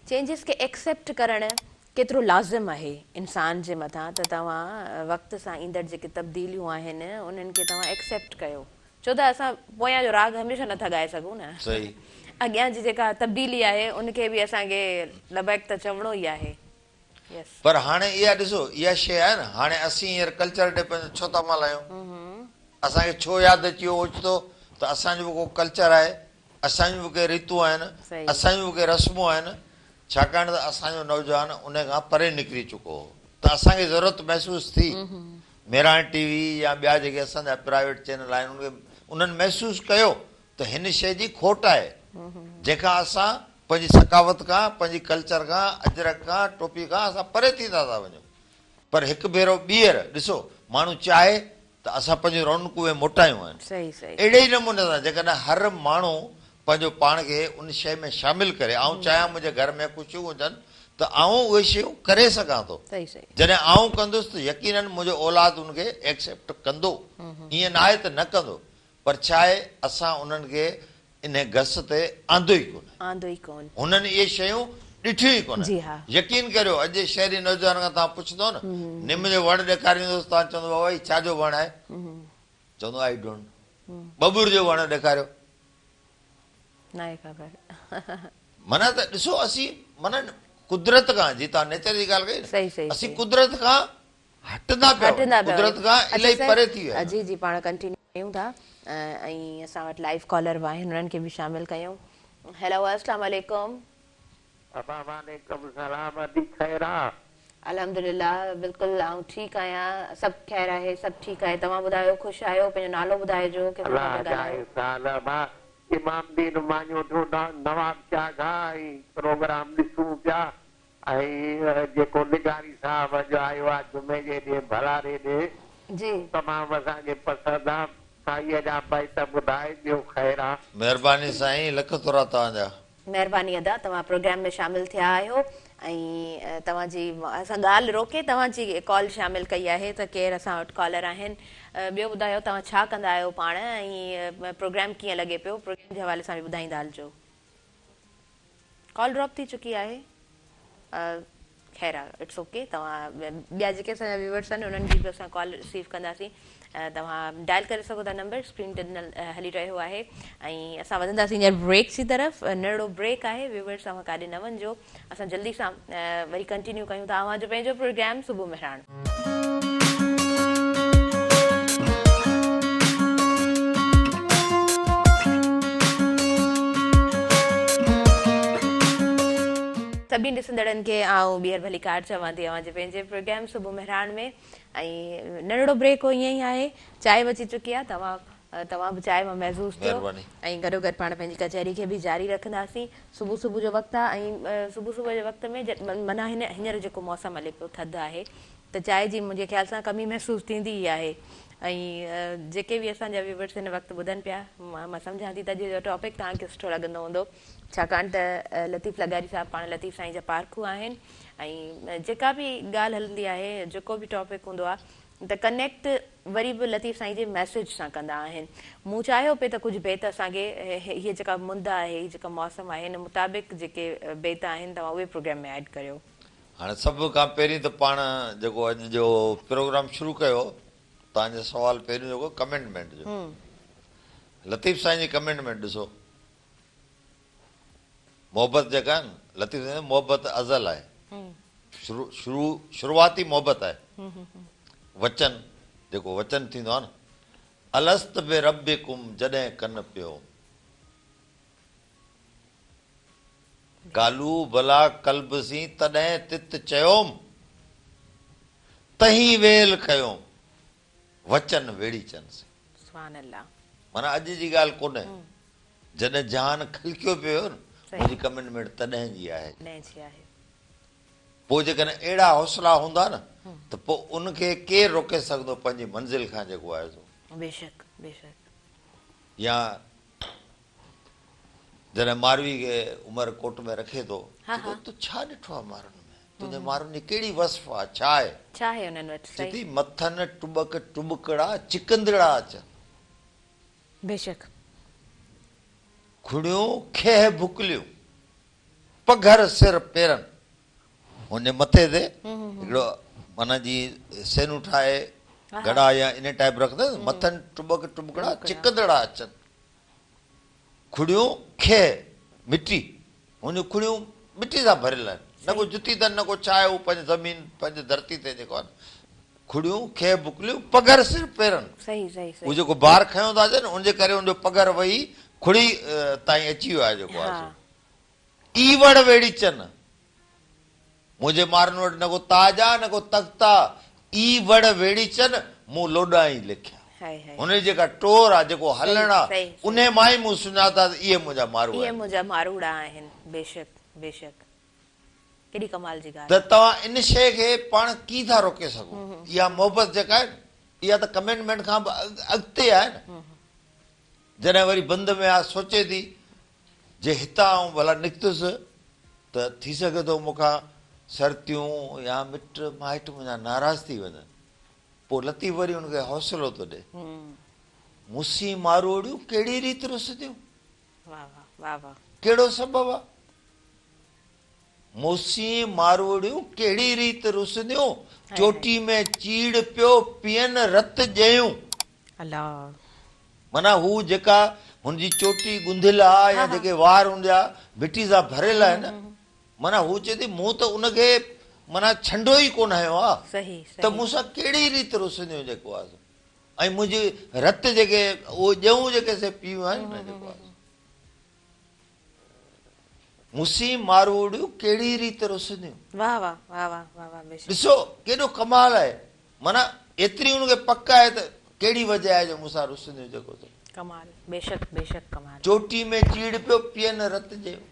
[SPEAKER 1] चेंजिस खे एक्सेप्ट करणु केतिरो लाज़िम आहे इंसान जे मथां त तव्हां वक़्त सां ईंदड़ जेके तब्दीलियूं आहिनि उन्हनि खे तव्हां एक्सेप्ट कयो, छो त असां पोयां जो राग हमेशह नथा ॻाए सघूं न।
[SPEAKER 2] सही।
[SPEAKER 1] अॻियां जी जेका तब्दीली आहे उनखे बि असांखे लबैक त चवणो ई आहे।
[SPEAKER 2] पर हाणे इहा ॾिसो इहा शइ आहे न, हाणे असीं हींअर कल्चर डे पंहिंजो छो था मल्हायूं? असांखे छो यादि अची वियो ओचितो त असांजो को कल्चर आहे, असांजूं बि के रीतूं आहिनि, असांजूं बि के रस्मूं आहिनि, छाकाणि त असांजो नौजवान उन खां परे निकिरी चुको हो। त असांखे ज़रूरत महसूसु थी, मेराण टीवी या ॿिया जेके असांजा प्राइवेट चैनल आहिनि उन्हनि महसूसु कयो त हिन शइ जी खोट आहे, जंहिंखां असां पंहिंजी सकावत खां पंहिंजी कल्चर खां अजरक खां टोपी खां असां परे थींदा था वञूं। पर हिकु भेरो ॿीहर ॾिसो माण्हू चाहे त असां पंहिंजूं रौनकूं उहे मोटायूं आहिनि। अहिड़े ई नमूने सां जेकॾहिं हर माण्हू पंहिंजो पाण खे उन शइ में शामिलु करे, आउं चाहियां मुंहिंजे घर में ख़ुशियूं हुजनि त आउं उहे शयूं करे सघां थो। जॾहिं आउं कंदुसि त यकीननि मुंहिंजो औलाद उनखे एक्सेप्ट कंदो, ईअं न आहे त न कंदो, पर छा आहे असां उन्हनि खे इन घस ते आंदो ई कोन, हुननि इहे शयूं ॾिठियूं ई कोन। यकीन करियो अॼु शहरी नौजवान खां तव्हां पुछंदो न निम जो वणु ॾेखारींदोसि, तव्हां चवंदो बाबा ही छाजो वणु आहे? चवंदो आई डोंट। बबूर जो वणु ॾेखारियो, माना त ॾिसो असीं माना कुदरत खां, जी तव्हां नेचर जी ॻाल्हि कई, असीं कुदरत खां हटंदा पिया, कुदरत खां इलाही परे थी विया।
[SPEAKER 1] जी जी पाण कंटिन्यू कयूं था ऐं असां वटि लाइव कॉलर बि आहिनि, उन्हनि खे बि शामिल कयूं। हेलो अस्सलाम वालेकुम। अल्हम्दुलिल्लाह बिल्कुलु आउं ठीकु आहियां, सभु ख़ैर आहे, सभु ठीकु आहे। तव्हां ॿुधायो ख़ुशि आहियो? पंहिंजो नालो ॿुधाइजो।
[SPEAKER 3] इमामदीन मानियो नवाब शाह खां प्रोग्राम ॾिसूं पिया ऐं जेको निगारी साहब जो आयो आहे जुमे जे ॾींहुं भलारे ॾे जी तमामु असांखे पसंदि आहे। साईं जा भाई त ॿुधाए ॿियो ख़ैर आहे।
[SPEAKER 2] महिरबानी साईं, लख थोरा तव्हांजा।
[SPEAKER 1] महिरबानी अदा, तव्हां प्रोग्राम में शामिल थिया आहियो ऐं तव्हांजी असां ॻाल्हि रोके तव्हांजी कॉल शामिल कई आहे त केरु असां वटि कॉलर आहिनि। ॿियो ॿुधायो तव्हां छा कंदा आहियो पाण ऐं प्रोग्राम कीअं लॻे पियो? प्रोग्राम जे हवाले सां बि ॿुधाईंदा हलिजो। कॉल ड्रॉप थी चुकी आहे, ख़ैर आहे, इट्स ओके। तव्हां ॿिया जेके असांजा व्यूअर्स आहिनि उन्हनि जी बि असां कॉल रिसीव कंदासीं। तव्हां डायल करे सघो था, नंबर स्क्रीन ते हली रहियो आहे ऐं असां वधंदासीं हींअर ब्रेक जी तरफ़। नंढिड़ो ब्रेक आहे, व्यूअर्स तव्हां काॾे न वञिजो, असां जल्दी सां वरी कंटिन्यू कयूं था अव्हांजो पंहिंजो प्रोग्राम सुबुह मेहरान। सभिनी ॾिसंदड़नि खे आउं ॿीहर भली कार चवां थी अव्हांजे पंहिंजे प्रोग्राम सुबुह मेहरान में। ऐं नंढिड़ो ब्रेक हो ईअं ई आहे, चांहि बची चुकी आहे, तव्हां तव्हां बि चांहि मां महसूस थियो ऐं गॾोगॾु पाण पंहिंजी कचहरी खे बि जारी रखंदासीं। सुबुह जो वक़्तु आहे ऐं सुबुह जे वक़्त में माना हींअर जेको मौसमु हले पियो थधि आहे त चांहि जी मुंहिंजे ख़्याल सां कमी महसूस थींदी ई आहे। ऐं जेके बि असांजा व्यूअर्स हिन वक़्तु ॿुधनि पिया, मां सम्झां थी त अॼु जो टॉपिक तव्हांखे सुठो लॻंदो हूंदो, छाकाणि त लतीफ़ लगारी साहिबु पाण लतीफ़ साईं जा पारखू आहिनि ऐं जेका बि ॻाल्हि हलंदी आहे, जेको बि टॉपिक हूंदो आहे त कनेक्ट वरी बि लतीफ़ साईं जे मैसेज सां कंदा आहिनि। मूं चाहियो पिए त कुझु बेत असांखे हीअ जेका मुंद आहे, हीअ जेका मौसम आहे, हिन मुताबिक़ जेके बेत आहिनि तव्हां उहे प्रोग्राम में ऐड करियो।
[SPEAKER 2] हाणे सभु खां पहिरीं त पाण जेको अॼु जो प्रोग्राम शुरू कयो, तव्हांजो सुवालु पहिरियों जेको कमेंटमेंट जो, लतीफ़ साईं जी कमेंटमेंट ॾिसो। मोहबत जेका आहे न, लतीफ़ साईं मोहबत अज़ल आहे, शुरूआती मोहबत आहे। वचन जेको वचन थींदो आहे न, अलस्त बे रब्बिकुम जॾहिं कन पियो, कालू भला कल्बसी तॾहिं तित चयोम, तहीं वेल कयोम, वचन वेड़ी चनसी।
[SPEAKER 1] सुभान अल्लाह।
[SPEAKER 2] माना अॼु जी ॻाल्हि कोन्हे, जॾहिं जहान खिलकियो पियो न, मुंहिंजी कमिटमेंट तॾहिं जी आहे। पोइ जेकॾहिं अहिड़ा हौसला हूंदा न त पोइ उनखे केरु रोके सघंदो पंहिंजी मंज़िल खां जेको आहे सो।
[SPEAKER 1] बेशक बेशक।
[SPEAKER 2] या जॾहिं मारवी खे उमर कोट में रखे थो, तूं छा ॾिठो आहे मारुनि में, तुंहिंजे मारुनि जी कहिड़ी वस्फ आहे, छा आहे
[SPEAKER 1] हुननि वटि?
[SPEAKER 2] चई मथनि टुबक टुबकड़ा चिकंदड़ा अचनि।
[SPEAKER 1] बेशक।
[SPEAKER 2] खुड़ियूं खेह भुकलियूं, पघर सिर पेरनि। हुनजे मथे ते हिकिड़ो माना जी सेनू ठाहे घड़ा या इन टाइप रखंदा, मथनि टुबक टुबकड़ा चिकंदड़ा अचनि। खुड़ियूं खे मिटी, हुनजूं खुड़ियूं मिटी सां भरियल आहिनि, न को जुती अथनि, न को छा आहे, उहो पंहिंजी ज़मीन पंहिंजी धरती ते जेको आहे न, खुड़ियूं खे भुकलियूं पघर सिर पेरनि। उहो जेको बार खयों था अचनि, उनजे करे उनजो पघर वही खुड़ी ताईं अची वियो आहे जेको आहे। ई वड़ वेड़ी चन, मुंहिंजे मारनि वटि न को ताज आहे, न को तख़्त आहे, ई वड़ वेड़ी चन, मूं लोॾा ई लिखिया। हुनजी जेका टोर आहे, जेको हलण आहे, उन मां ई मूं सुञाता त इहे मुंहिंजा मारू आहिनि,
[SPEAKER 1] मुंहिंजा मारूड़ा आहिनि। बेशक बेशक। केॾी कमाल जी ॻाल्हि।
[SPEAKER 2] त तव्हां इन शइ खे पाण कीअं था रोके सघो? इहा मोहबत जेका आहे, इहा त कमिटमेंट खां बि अॻिते आहे न। जॾहिं वरी बंद में आहे, सोचे थी जे हितां ऐं भला निकितुसि त थी सघे थो मूंखां सर्तियूं या मिट माइट मुंहिंजा नाराज़ थी वञनि। पोइ लतीफ़ वरी हुनखे हौसलो थो ॾे, मूंसी मारोड़ियूं कहिड़ी रीति रुसदियूं, कहिड़ो सबबु आहे? मूंसी मारोड़ियूं कहिड़ी रीति रुसदियूं, चोटी में चीड़ पियो पीअनि रत ॼयूं। माना हू जेका हुनजी चोटी गुंधियल आहे या जेके वार हुनजा मिटी सां भरियल आहिनि, माना हू चए थी मूं त उनखे माना छंडो ई कोन हयो आहे, त मूंसां कहिड़ी रीति रुसंदियूं जेको आहे। ऐं मुंहिंजी रत जेके उहो ॼऊं जेके से पियूं आहिनि न, जेको आहे मूंसी मारोड़ियूं कहिड़ी रीति रुसंदियूं। ॾिसो केॾो कमाल आहे, माना एतिरी हुनखे पक आहे त कहिड़ी वजह आहे जो मूंसां रुसंदियूं जेको
[SPEAKER 1] कमाल। बेशक बेशक कमाल।
[SPEAKER 2] चोटी में चीड़ पियो पीअनि रत ॼयूं।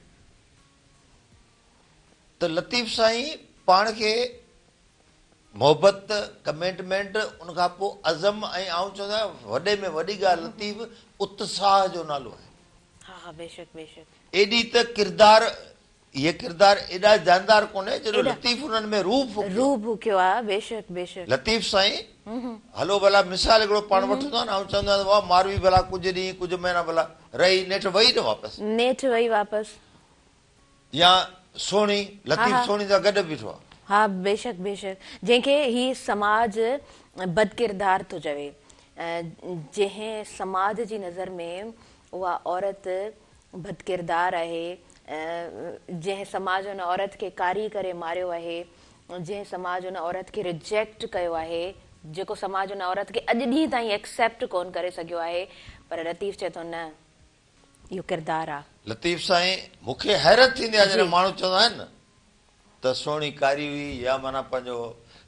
[SPEAKER 2] त लतीफ़ साईं पाण खे मोहबत, कमिटमेंट, उनखां पोइ अज़म, ऐं आउं चवंदो आहियां वॾे में वॾी ॻाल्हि लतीफ़ उत्साह जो नालो आहे।
[SPEAKER 1] बेशक बेशक।
[SPEAKER 2] एॾी त किरदार, इहे किरदार एॾा जानदार कोन्हे जॾहिं लतीफ़ उन्हनि में रूह फूकियो आहे।
[SPEAKER 1] बेशक बेशक।
[SPEAKER 2] लतीफ़ साईं हलो भला मिसाल हिकिड़ो पाण वठंदो आहे न, आउं चवंदो आहियां वाह मारवी भला कुझु ॾींहं कुझु महीना भला रही नेठि वई न वापसि, या सोणी, लतीफ़ सोणी सां गॾु बीठो आहे।
[SPEAKER 1] बेशक बेशक। जंहिंखे ही समाज बदकिरदार थो चवे, जंहिं समाज जी नज़र में उहा औरत बदकिरदार आहे, जंहिं समाज उन औरत खे कारी करे मारियो आहे, जंहिं समाज उन औरत खे रिजेक्ट कयो आहे, जेको समाज उन औरत खे अॼु ॾींहं ताईं एक्सेप्ट कोन करे सघियो आहे, पर लतीफ़ चए थो न, इहो किरदारु आहे।
[SPEAKER 2] लतीफ़ साईं मूंखे हैरत थींदी आहे जॾहिं माण्हू चवंदा आहिनि न त सोणी कारी हुई या माना पंहिंजो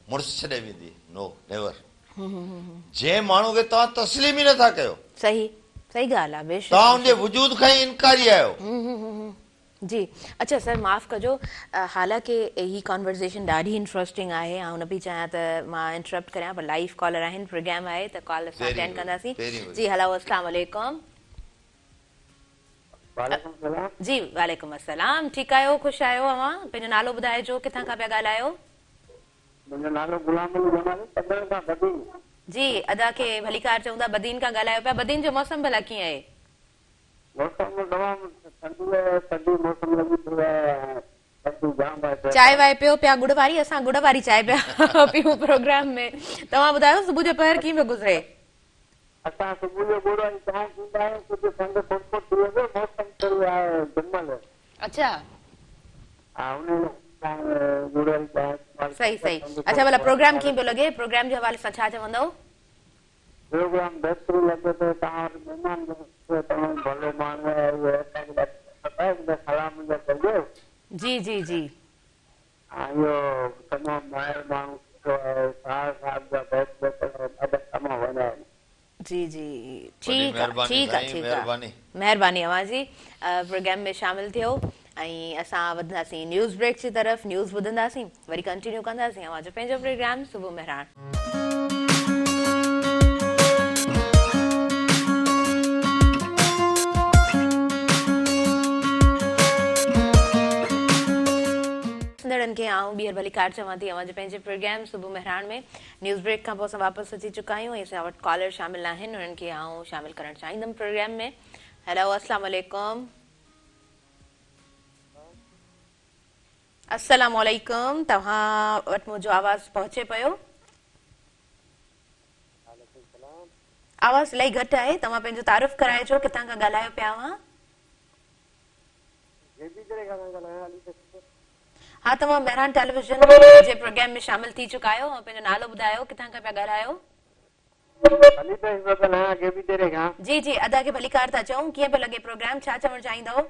[SPEAKER 2] मुड़ुसु छॾे वेंदी। नो नेवर। जंहिं माण्हू खे तव्हां तस्लीम ई नथा कयो,
[SPEAKER 1] सही सही ॻाल्हि आहे, बेशक
[SPEAKER 2] तव्हां हुनजे वजूद खां ई इनकारी आहियो।
[SPEAKER 1] जी अच्छा सर माफ़ कजो, हालांकि ही कॉन्वर्सेशन ॾाढी इंट्रस्टिंग आहे, ऐं न पई चाहियां त मां इंटरप्ट करियां, पर लाइव कॉलर आहिनि, प्रोग्राम आहे त कॉल असां अटेंड कंदासीं। जी हलो, अस्सलाम वालेकुम। जी वालेकुम अस्सलाम, ठीकु आहियो, ख़ुशि आहियो? अव्हां पंहिंजो नालो ॿुधाइजो, किथां खां पिया ॻाल्हायो?
[SPEAKER 3] मुंहिंजो नालो गुलाम अली जमाली, पधर खां बदीन। जी
[SPEAKER 1] अदा खे भलीकार चवंदा, बदीन खां ॻाल्हायो पिया। बदीन जो मौसम भला कीअं आहे?
[SPEAKER 3] मौसम तमामु ठंडो आहे, ठंडी मौसम लॻी पियो आहे, ठंडी जाम आहे।
[SPEAKER 1] चांहि वांहि पियो पिया गुड़ वारी? असां गुड़ वारी चांहि पिया पियूं प्रोग्राम में। तव्हां ॿुधायो सुबुह जो पहर कीअं पियो गुज़रे?
[SPEAKER 3] असां सुबुह जो गुड़ वारी चांहि पींदा आहियूं, कुझु संग थोरो थी वेंदो, मौसम थोरो आहे जमल।
[SPEAKER 1] अच्छा
[SPEAKER 3] हा, उन गुड़ वारी चांहि।
[SPEAKER 1] सही सही। अच्छा भला प्रोग्राम कीअं पियो लॻे? प्रोग्राम जे हवाले सां छा चवंदव?
[SPEAKER 3] प्रोग्राम बहितरीन लॻे थो। तव्हां वटि महिमान तमामु भलो माण्हू आहे, सलाम कजो।
[SPEAKER 1] जी जी जी।
[SPEAKER 3] इहो तमामु माहिर माण्हू साहब जा बहुत तमामु वॾा आहिनि।
[SPEAKER 1] जी जी ठीक है, ठीक है, ठीक है, मेहरबानी अवां जी प्रोग्राम में शामिल थियो। ऐं असां वधंदासीं न्यूज़ ब्रेक जी तरफ़, न्यूज़ ॿुधंदासीं, वरी कंटिन्यू कंदासीं अवां जो पंहिंजो प्रोग्राम सुबुह मेहरान। खे आऊं ॿीहर भली कार चवां थी अवां जे पंहिंजे प्रोग्राम सुबुह मेहरान में। न्यूज़ ब्रेक खां पोइ असां वापसि अची चुका आहियूं ऐं असां वटि कॉलर शामिल आहिनि, उन्हनि खे आऊं शामिल करणु चाहींदमि प्रोग्राम में। हेलो अस्सलाम वालेकुम। अस्सलाम वालेकुम, तव्हां वटि मुंहिंजो आवाज़ पहुचे पियो? आवाज़ इलाही घटि आहे, तव्हां पंहिंजो तारीफ़ कराइजो, किथां खां ॻाल्हायो पिया हुआ? हाँ, तव्हां मेहरान टेलीविजन जे प्रोग्राम में शामिल थी चुका आहियो, ऐं पंहिंजो नालो ॿुधायो, किथां खां पिया ॻाल्हायो? जी जी, अदा खे भली कार था चऊं, कीअं पियो लॻे प्रोग्राम, छा चवणु चाहींदव?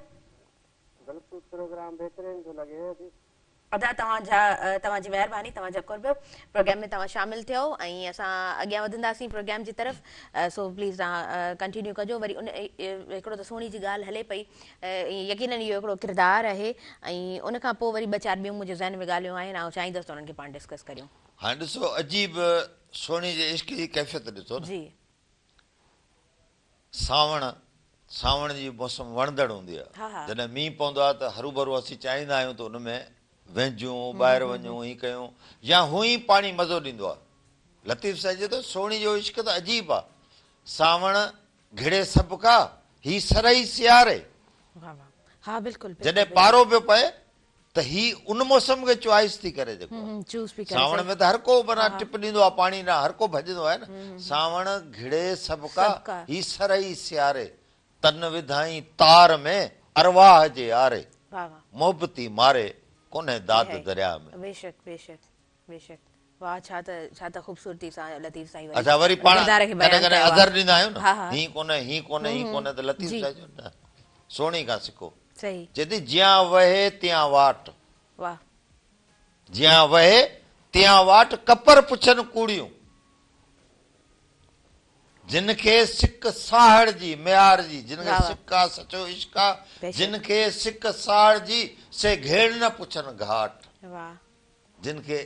[SPEAKER 3] बिल्कुलु प्रोग्राम बहितरीन थो लॻे।
[SPEAKER 1] अदा तव्हांजी महिरबानी, तव्हांजा कुर्ब, प्रोग्राम में तव्हां शामिल थियो ऐं असां अॻियां वधंदासीं प्रोग्राम जी तरफ़। सो प्लीज़ तव्हां कंटिन्यू कजो। वरी उन हिकिड़ो त सोनी जी ॻाल्हि हले पई, यकीनन इहो हिकिड़ो किरदारु आहे, ऐं उन खां पोइ वरी ॿ चारि ॿियूं मुंहिंजे ज़हन में ॻाल्हियूं आहिनि, ऐं चाहींदसि त उन्हनि खे पाण डिस्कस करियूं।
[SPEAKER 2] हाणे ॾिसो, अजीब सोनी जे इश्क जी कैफ़ियत ॾिसो न।
[SPEAKER 1] जी,
[SPEAKER 2] सावण जी मौसम वणंदड़ हूंदी आहे, जॾहिं मींहुं पवंदो आहे त हरू भरू असीं चाहींदा आहियूं त उन में वेझूं, ॿाहिरि वञूं, हीअं कयूं, या हूअं ई पाणी मज़ो ॾींदो आहे। लतीफ़ साईं चए थो सोणी जो इश्क त अजीब आहे, सावण घिड़े सभु का ही सरई सियारे।
[SPEAKER 1] हा बिल्कुलु।
[SPEAKER 2] जॾहिं पारो पियो पए त ही उन मौसम खे चॉइस थी करे, जेको सावण में त हर को माना टिप ॾींदो आहे, पाणी न हर को भॼंदो आहे न। सावण घिड़े सभु का ही सरई सियारे, तन विधाई तार में अरवाह जे आरे, मोहबती मारे कोन्हे दाद दरिया में।
[SPEAKER 1] बेशक बेशक बेशक। वाह, छा त ख़ूबसूरती सां लतीफ़ साईं।
[SPEAKER 2] अच्छा, वरी पाण कॾहिं अज़र ॾींदा आहियूं न, ही कोन्हे ही कोन्हे ही कोन्हे, त लतीफ़ साईं न सोणी खां सिखो।
[SPEAKER 1] सही।
[SPEAKER 2] चए ज्यां वहे त्यां वाट,
[SPEAKER 1] वाह,
[SPEAKER 2] ज्यां वहे त्यां वाट, कपर पुछनि कूड़ियूं, जिनखे सिक साहड़ जी म्यार जी, जिनखे सिक आहे सचो इश्क आहे, जिनखे सिक साहड़ जी से घेड़ न पुछनि घाट, जिनखे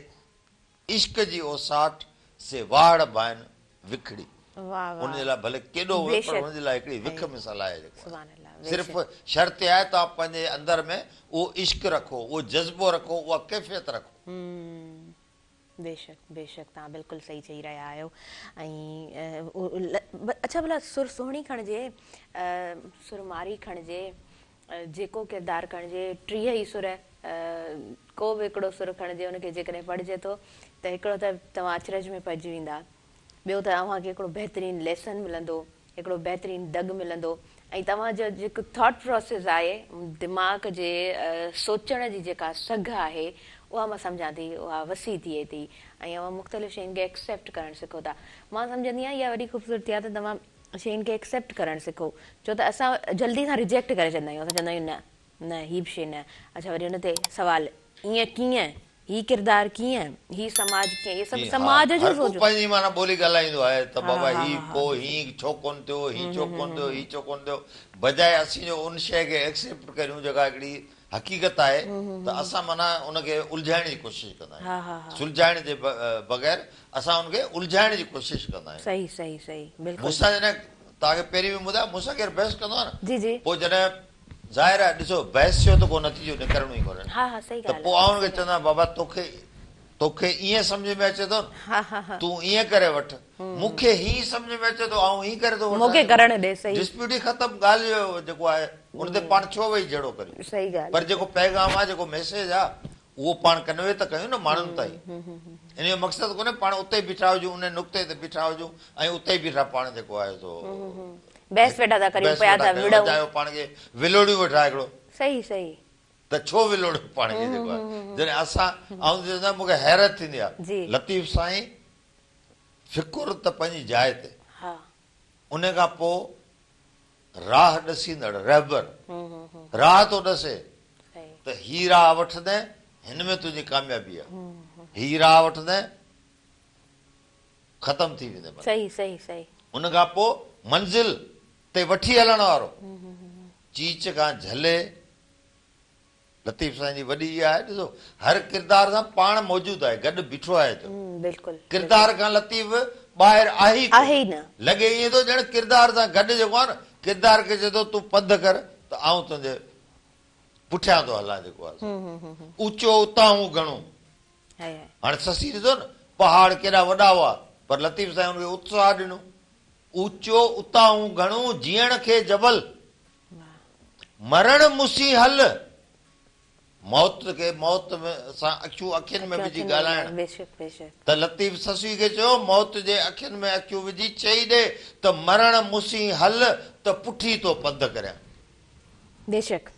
[SPEAKER 2] इश्क जी ओसाट से वाड़ बाइन विखड़ी। उनजे लाइ भले केॾो पर उनजे लाइ हिकिड़ी विख मिसाल आहे, सिर्फ़ु शर्त आहे तव्हां पंहिंजे अंदर में उहो इश्क रखो, उहो जज़्बो रखो, उहा कैफ़ियत रखो।
[SPEAKER 1] बेशक बेशक, तव्हां बिल्कुलु सही चई रहिया आहियो। ऐं अच्छा भला सुर सुहिणी खणिजे, सुरमारी खणिजे, जेको किरदारु खणिजे, 30 ई सुर, को बि हिकिड़ो सुर खणिजे, उनखे जेकॾहिं पढ़िजे थो त हिकिड़ो त तव्हां अचरज में पइजी वेंदा, ॿियो त तव्हांखे हिकिड़ो बहितरीनु लेसन मिलंदो, हिकिड़ो बहितरीनु दग मिलंदो, ऐं तव्हांजो जेको थॉट प्रोसेस आहे, दिमाग़ जे सोचण जी जेका सघ आहे, उहा मां सम्झां थी उहा वसी थिए थी, ऐं उहा मुख़्तलिफ़ शयुनि खे एक्सेप्ट करणु सिखो था। मां सम्झंदी आहियां इहा वॾी ख़ूबसूरती आहे त तव्हां शयुनि खे एक्सेप्ट करणु सिखो, छो त असां जल्दी सां रिजेक्ट करे छॾींदा आहियूं, असां चवंदा आहियूं न न हीअ बि शइ न। अच्छा, वरी हुन ते सवालु ईअं कीअं, ही किरदार कीअं, ही समाज कीअं, ये सभु समाज जो सोचो
[SPEAKER 2] पंहिंजी माना ॿोली ॻाल्हाईंदो आहे त बाबा ही को ही छो कोन थियो, ही छो कोन थियो, ही छो कोन थियो, बजाए असीं जो उन शइ खे एक्सेप्ट करियूं जेका हिकिड़ी हक़ीक़त आहे त असां माना उनखे उलझाइण जी कोशिशि कंदा आहियूं, सुलझाइण जे बग़ैर असां उनखे उलझाइण जी कोशिशि कंदा आहियूं।
[SPEAKER 1] सही सही सही बिल्कुलु।
[SPEAKER 2] मूंसां जॾहिं तव्हांखे पहिरीं बि ॿुधायो, मूंसां केरु बहस कंदो आहे न,
[SPEAKER 1] जी जी,
[SPEAKER 2] पोइ जॾहिं ज़ाहिर आहे ॾिसो बहस जो त को नतीजो निकिरणो ई कोन्हे, त पोइ आउं हुनखे चवंदा बाबा तोखे ईअं सम्झ में अचे थो तूं ईअं करे वठ, मूंखे हीअं सम्झ में अचे थो आउं हीअं करे थो वठां, डिस्प्यूट ई ख़तमु, ॻाल्हि जो जेको आहे उन ते पाण छो वेही जहिड़ो करियूं।
[SPEAKER 1] सही ॻाल्हि, पर
[SPEAKER 2] जेको पैगाम आहे, जेको मैसेज आहे, उहो पाण कन्वे त कयूं न माण्हुनि ताईं। इन जो मक़सदु कोन्हे पाण उते बीठा हुजूं, उन नुक़्ते ते बीठा हुजूं ऐं उते ई बीठा पाण जेको आहे सो
[SPEAKER 1] बहस वेठा था करियूं, पिया था विड़ूं,
[SPEAKER 2] पाण खे विलोड़ियूं वेठा हिकिड़ो।
[SPEAKER 1] सही सही,
[SPEAKER 2] त छो विलोड़ियूं पाण खे जेको आहे, जॾहिं असां ऐं मूंखे हैरत थींदी आहे लतीफ़ साईं फ़िकुर त पंहिंजी जाइ ते, उन खां पोइ राह ॾसींदड़ रहबर राह थो ॾसे त ही राह वठंदे हिन में तुंहिंजी कामयाबी आहे, ही राह वठंदे ख़तम थी वेंदे।
[SPEAKER 1] सही सही सही,
[SPEAKER 2] उन खां पोइ मंज़िल ते वठी हलण वारो चीच खां झले लतीफ़ साईं जी वॾी इहा आहे। ॾिसो हर किरदार सां पाण मौजूदु आहे, गॾु बीठो आहे,
[SPEAKER 1] बिल्कुलु
[SPEAKER 2] किरदार खां लतीफ़ ॿाहिरि आहे ई न, लॻे ईअं थो ॼण किरदार सां गॾु जेको आहे न, किरदार खे चए थो तूं पंध कर त आउं तुंहिंजे पुठियां थो हलां, जेको आहे ऊचो उतां हूं घणो। हाणे ससी ॾिसो न पहाड़ केॾा वॾा हुआ, पर लतीफ़ साईं हुनखे उत्साह ॾिनो, ऊचो उतां हूं घणो जीअण खे जबल, मरण मुसी हल, मौत खे मौत सां अखियुनि में विझी ॻाल्हाइण। त लतीफ़ ससी खे चयो मौत जे अखियुनि में अखियूं विझी चई ॾे त मरण मुसी हल त पुठी तो पंध करियां।
[SPEAKER 1] बेशक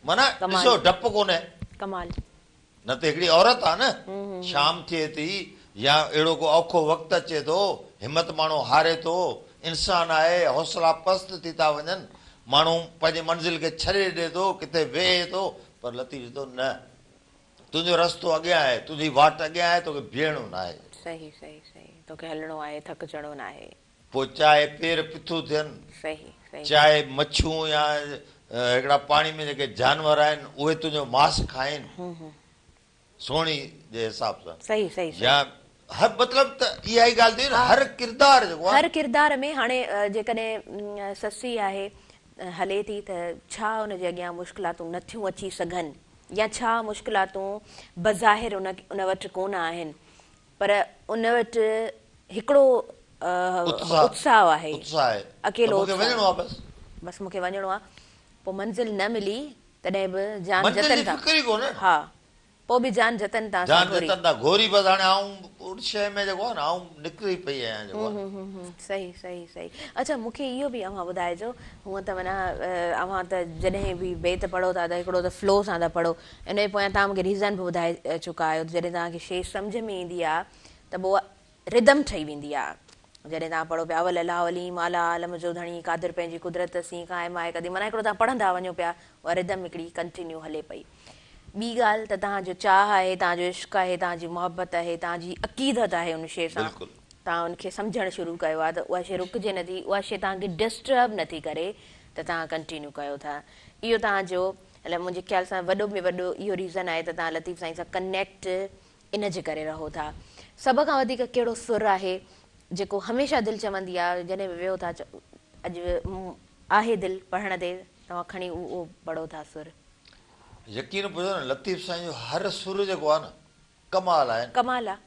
[SPEAKER 2] माना ॾिसो डपु कोन्हे, कमाल न त हिकिड़ी औरत आहे न, शाम थिए थी या अहिड़ो को औखो वक़्तु अचे थो, हिमत माण्हू हारे थो, इंसान आहे, हौसला पस्त थी था वञनि, माण्हू पंहिंजी मंज़िल खे छॾे ॾिए थो, किथे वेहे थो, पर लतीफ़ चए थो न, तुंहिंजो रस्तो अॻियां आहे, तुंहिंजी वाट अॻियां आहे, तोखे बीहणो न आहे।
[SPEAKER 1] सही सही सही, तोखे हलणो आहे, थकजणो न आहे।
[SPEAKER 2] पोइ चाहे पेर पिथू थियनि, सही चाहे मच्छूं या हिकिड़ा पाणी में जेके जानवर आहिनि उहे तुंहिंजो मांस खाइनि सोणी जे हिसाब सां। सही सही, या हर मतिलबु त इहा ई ॻाल्हि थी न, हर किरदार जेको आहे, हर किरदार में हाणे जेकॾहिं ससी आहे हले थी त छा हुनजे अॻियां मुश्किलातूं नथियूं अची सघनि, या छा मुश्किलातूं बज़ाहिर उन वटि कोन आहिनि, पर उन वटि हिकिड़ो उत्साह आहे, अकेलो बसि मूंखे वञिणो आहे, पोइ मंज़िल न मिली तॾहिं बि जान जतन था, हा पोइ बि जान जतन था घोरी, बसि हाणे आऊं शइ में जेको आहे न आऊं निकिरी पई आहियां जेको आहे। सही सही सही। अच्छा मूंखे इहो बि अव्हां ॿुधाइजो, हूअं त माना अव्हां त जॾहिं बि बेत पढ़ो था त हिकिड़ो त फ्लो सां था पढ़ो, इन जे पोयां तव्हां मूंखे रीज़न बि ॿुधाए चुका आहियो, जॾहिं तव्हांखे शइ सम्झ में ईंदी आहे त पोइ रिदम ठही वेंदी आहे, जॾहिं तव्हां पढ़ो पिया अवल अलाह वली माला आलम जो धणी कादिर पंहिंजी कुदरत सी क़ाइम आहे कदी, माना हिकिड़ो तव्हां पढ़ंदा वञो पिया, उहा रिदम हिकिड़ी कंटिन्यू हले पई। ॿी ॻाल्हि त तव्हांजो चाह आहे, तव्हांजो इश्क़ आहे, तव्हांजी मोहबत आहे, तव्हांजी अक़ीदत आहे उन शइ सां, तव्हां उनखे सम्झणु शुरू कयो आहे, त उहा शइ रुकिजे नथी, उहा शइ तव्हांखे डिस्टर्ब नथी करे, त तव्हां कंटिन्यू कयो था। इहो तव्हांजो अलाए मुंहिंजे ख़्याल सां वॾो में वॾो इहो रीज़न आहे त तव्हां लतीफ़ साईं सां कनेक्ट इन जे करे रहो था। सभ खां वधीक कहिड़ो सुर आहे जेको हमेशह दिलि चवंदी आहे, जॾहिं बि वियो था अॼु आहे दिलि पढ़ण ते, तव्हां खणी उहो पढ़ो था सुर? यकीन ॿुधो न, लतीफ़ साईं जो हर सुर जेको आहे न कमाल आहे, कमाल आहे।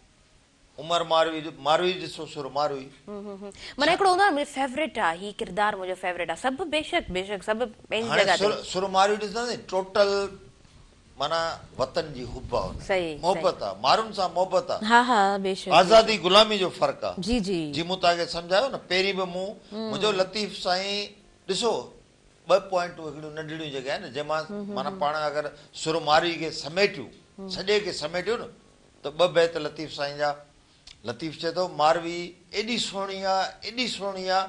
[SPEAKER 2] उमर मारवी ॾिसो सुर मारवी, माना हिकिड़ो हूंदो आहे मुंहिंजो फेवरेट आहे, ही किरदार मुंहिंजो फेवरेट आहे, सभु बेशक बेशक सभु पंहिंजी जॻह ते। सुर मारवी ॾिसंदासीं टोटल माना वतन जी हुब आहे, मोहबत आहे, माण्हुनि सां मोहबत आहे, हा हा बेशक, आज़ादी गुलामी जो फ़र्क़ु आहे। जी जी जी मूं तव्हांखे सम्झायो न, पहिरीं बि मुंहिंजो लतीफ़ साईं ॾिसो ॿ पॉइंटूं हिकिड़ियूं नंढड़ियूं जेके आहिनि जंहिंमां माना पाण अगरि सुर मारवी खे समेटियूं, सॼे खे समेटियूं न, त ॿ बैत लतीफ़ साईं जा। लतीफ़ चए थो मारवी एॾी सुहिणी आहे, एॾी सुहिणी आहे,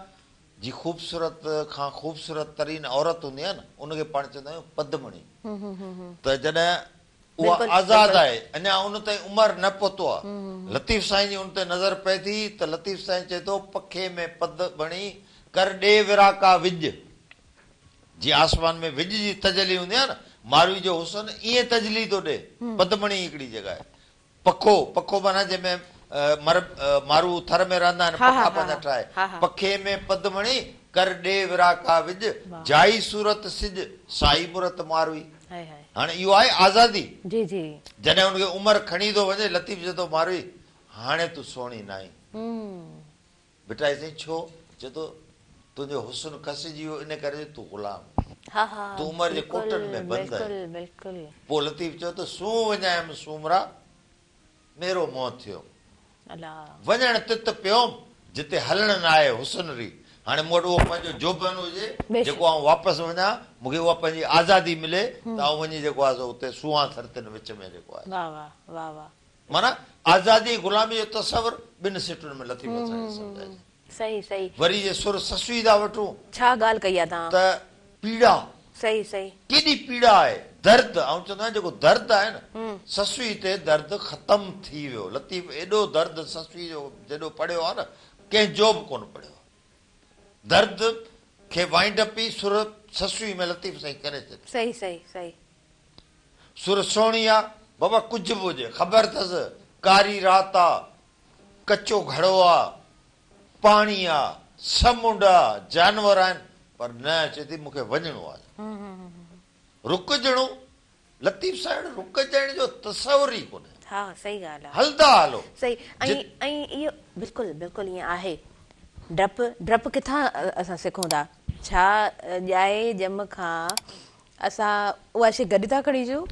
[SPEAKER 2] जी ख़ूबसूरत खां ख़ूबसूरत तरीन औरत हूंदी आहे न, उनखे पाण चवंदा आहियूं पदमणी। त जॾहिं उहा आज़ाद आहे, अञा उन ताईं उमिरि न पहुतो आहे। लतीफ़ साईं जी उन ते नज़र पए थी त लतीफ़ साईं चए थो पखे में पद बणी कर ॾे विराका विझ। जीअं आसमान में विझ जी तजली हूंदी आहे न, मारवी जो हुसन ईअं तजली थो ॾे। पदमणी हिकिड़ी जॻह आहे। पखो, पखो माना जंहिंमें मारू थर में रहंदा आहिनि, पखा पंहिंजा ठाहे। पखे में पदमणी कर ॾे विराका विझ, जाई सूरत सिज साई मुरत मारवी। हाणे इहो आहे आज़ादी।
[SPEAKER 1] जी जी।
[SPEAKER 2] जॾहिं हुनखे उमिरि खणी थो वञे, लतीफ़ चए थो मारवी हाणे तूं सुहिणी न आहीं। बेटा साईं छो? चए थो तुंहिंजो हुस्न खसिजी वियो, इन करे तूं ग़ुलाम, तूं उमिरि जे कोटनि में बंदि आहे। पोइ लतीफ़ चयो त सूं वञायमि सूमरा मेरो मोह थियो, वञण तित पियोमि जिते हलण न आहे हुस्न री। हाणे मूं वटि उहो पंहिंजो जोबन हुजे जेको आउं वापसि वञा, मूंखे उहा पंहिंजी आज़ादी मिले त आउं वञी जेको आहे सो उते सुहां धरतियुनि विच में जेको आहे। माना आज़ादी गुलामी जो तसवर ॿिनि सिटुनि में लतीफ़ साईं सम्झाइजे।
[SPEAKER 1] सही सही।
[SPEAKER 2] वरी जे सुर ससुई था वठूं,
[SPEAKER 1] छा ॻाल्हि कई आहे तव्हां?
[SPEAKER 2] त पीड़ा,
[SPEAKER 1] सही सही,
[SPEAKER 2] केॾी पीड़ा आहे, दर्द। ऐं चवंदा आहिनि जेको दर्द आहे न, ससुई ते दर्द ख़तम थी वियो। लतीफ़ एॾो दर्द ससुई जो जेॾो पढ़ियो आहे न, कंहिंजो बि कोन पढ़ियो। दर्द खे वाइंड अप ई सुर ससुई में लतीफ़ साईं करे छॾे।
[SPEAKER 1] सही सही सही।
[SPEAKER 2] सुर सोणी आहे बाबा, कुझु बि हुजे ख़बर अथसि, कारी रात आहे, कचो घड़ो आहे, पाणी आहे, समुंड आहे, जानवर आहिनि, पर न चए थी मूंखे वञिणो आहे। रुकजणो, लतीफ़ साईं रुकजण जो तसवर ई कोन्हे।
[SPEAKER 1] हा सही ॻाल्हि आहे।
[SPEAKER 2] हलंदा हलो।
[SPEAKER 1] सही। ऐं इहो बिल्कुलु बिल्कुलु ईअं आहे। डपु किथां असां सिखूं था? छा ॼाए ॼम खां असां उहा शइ गॾु था खणी अचूं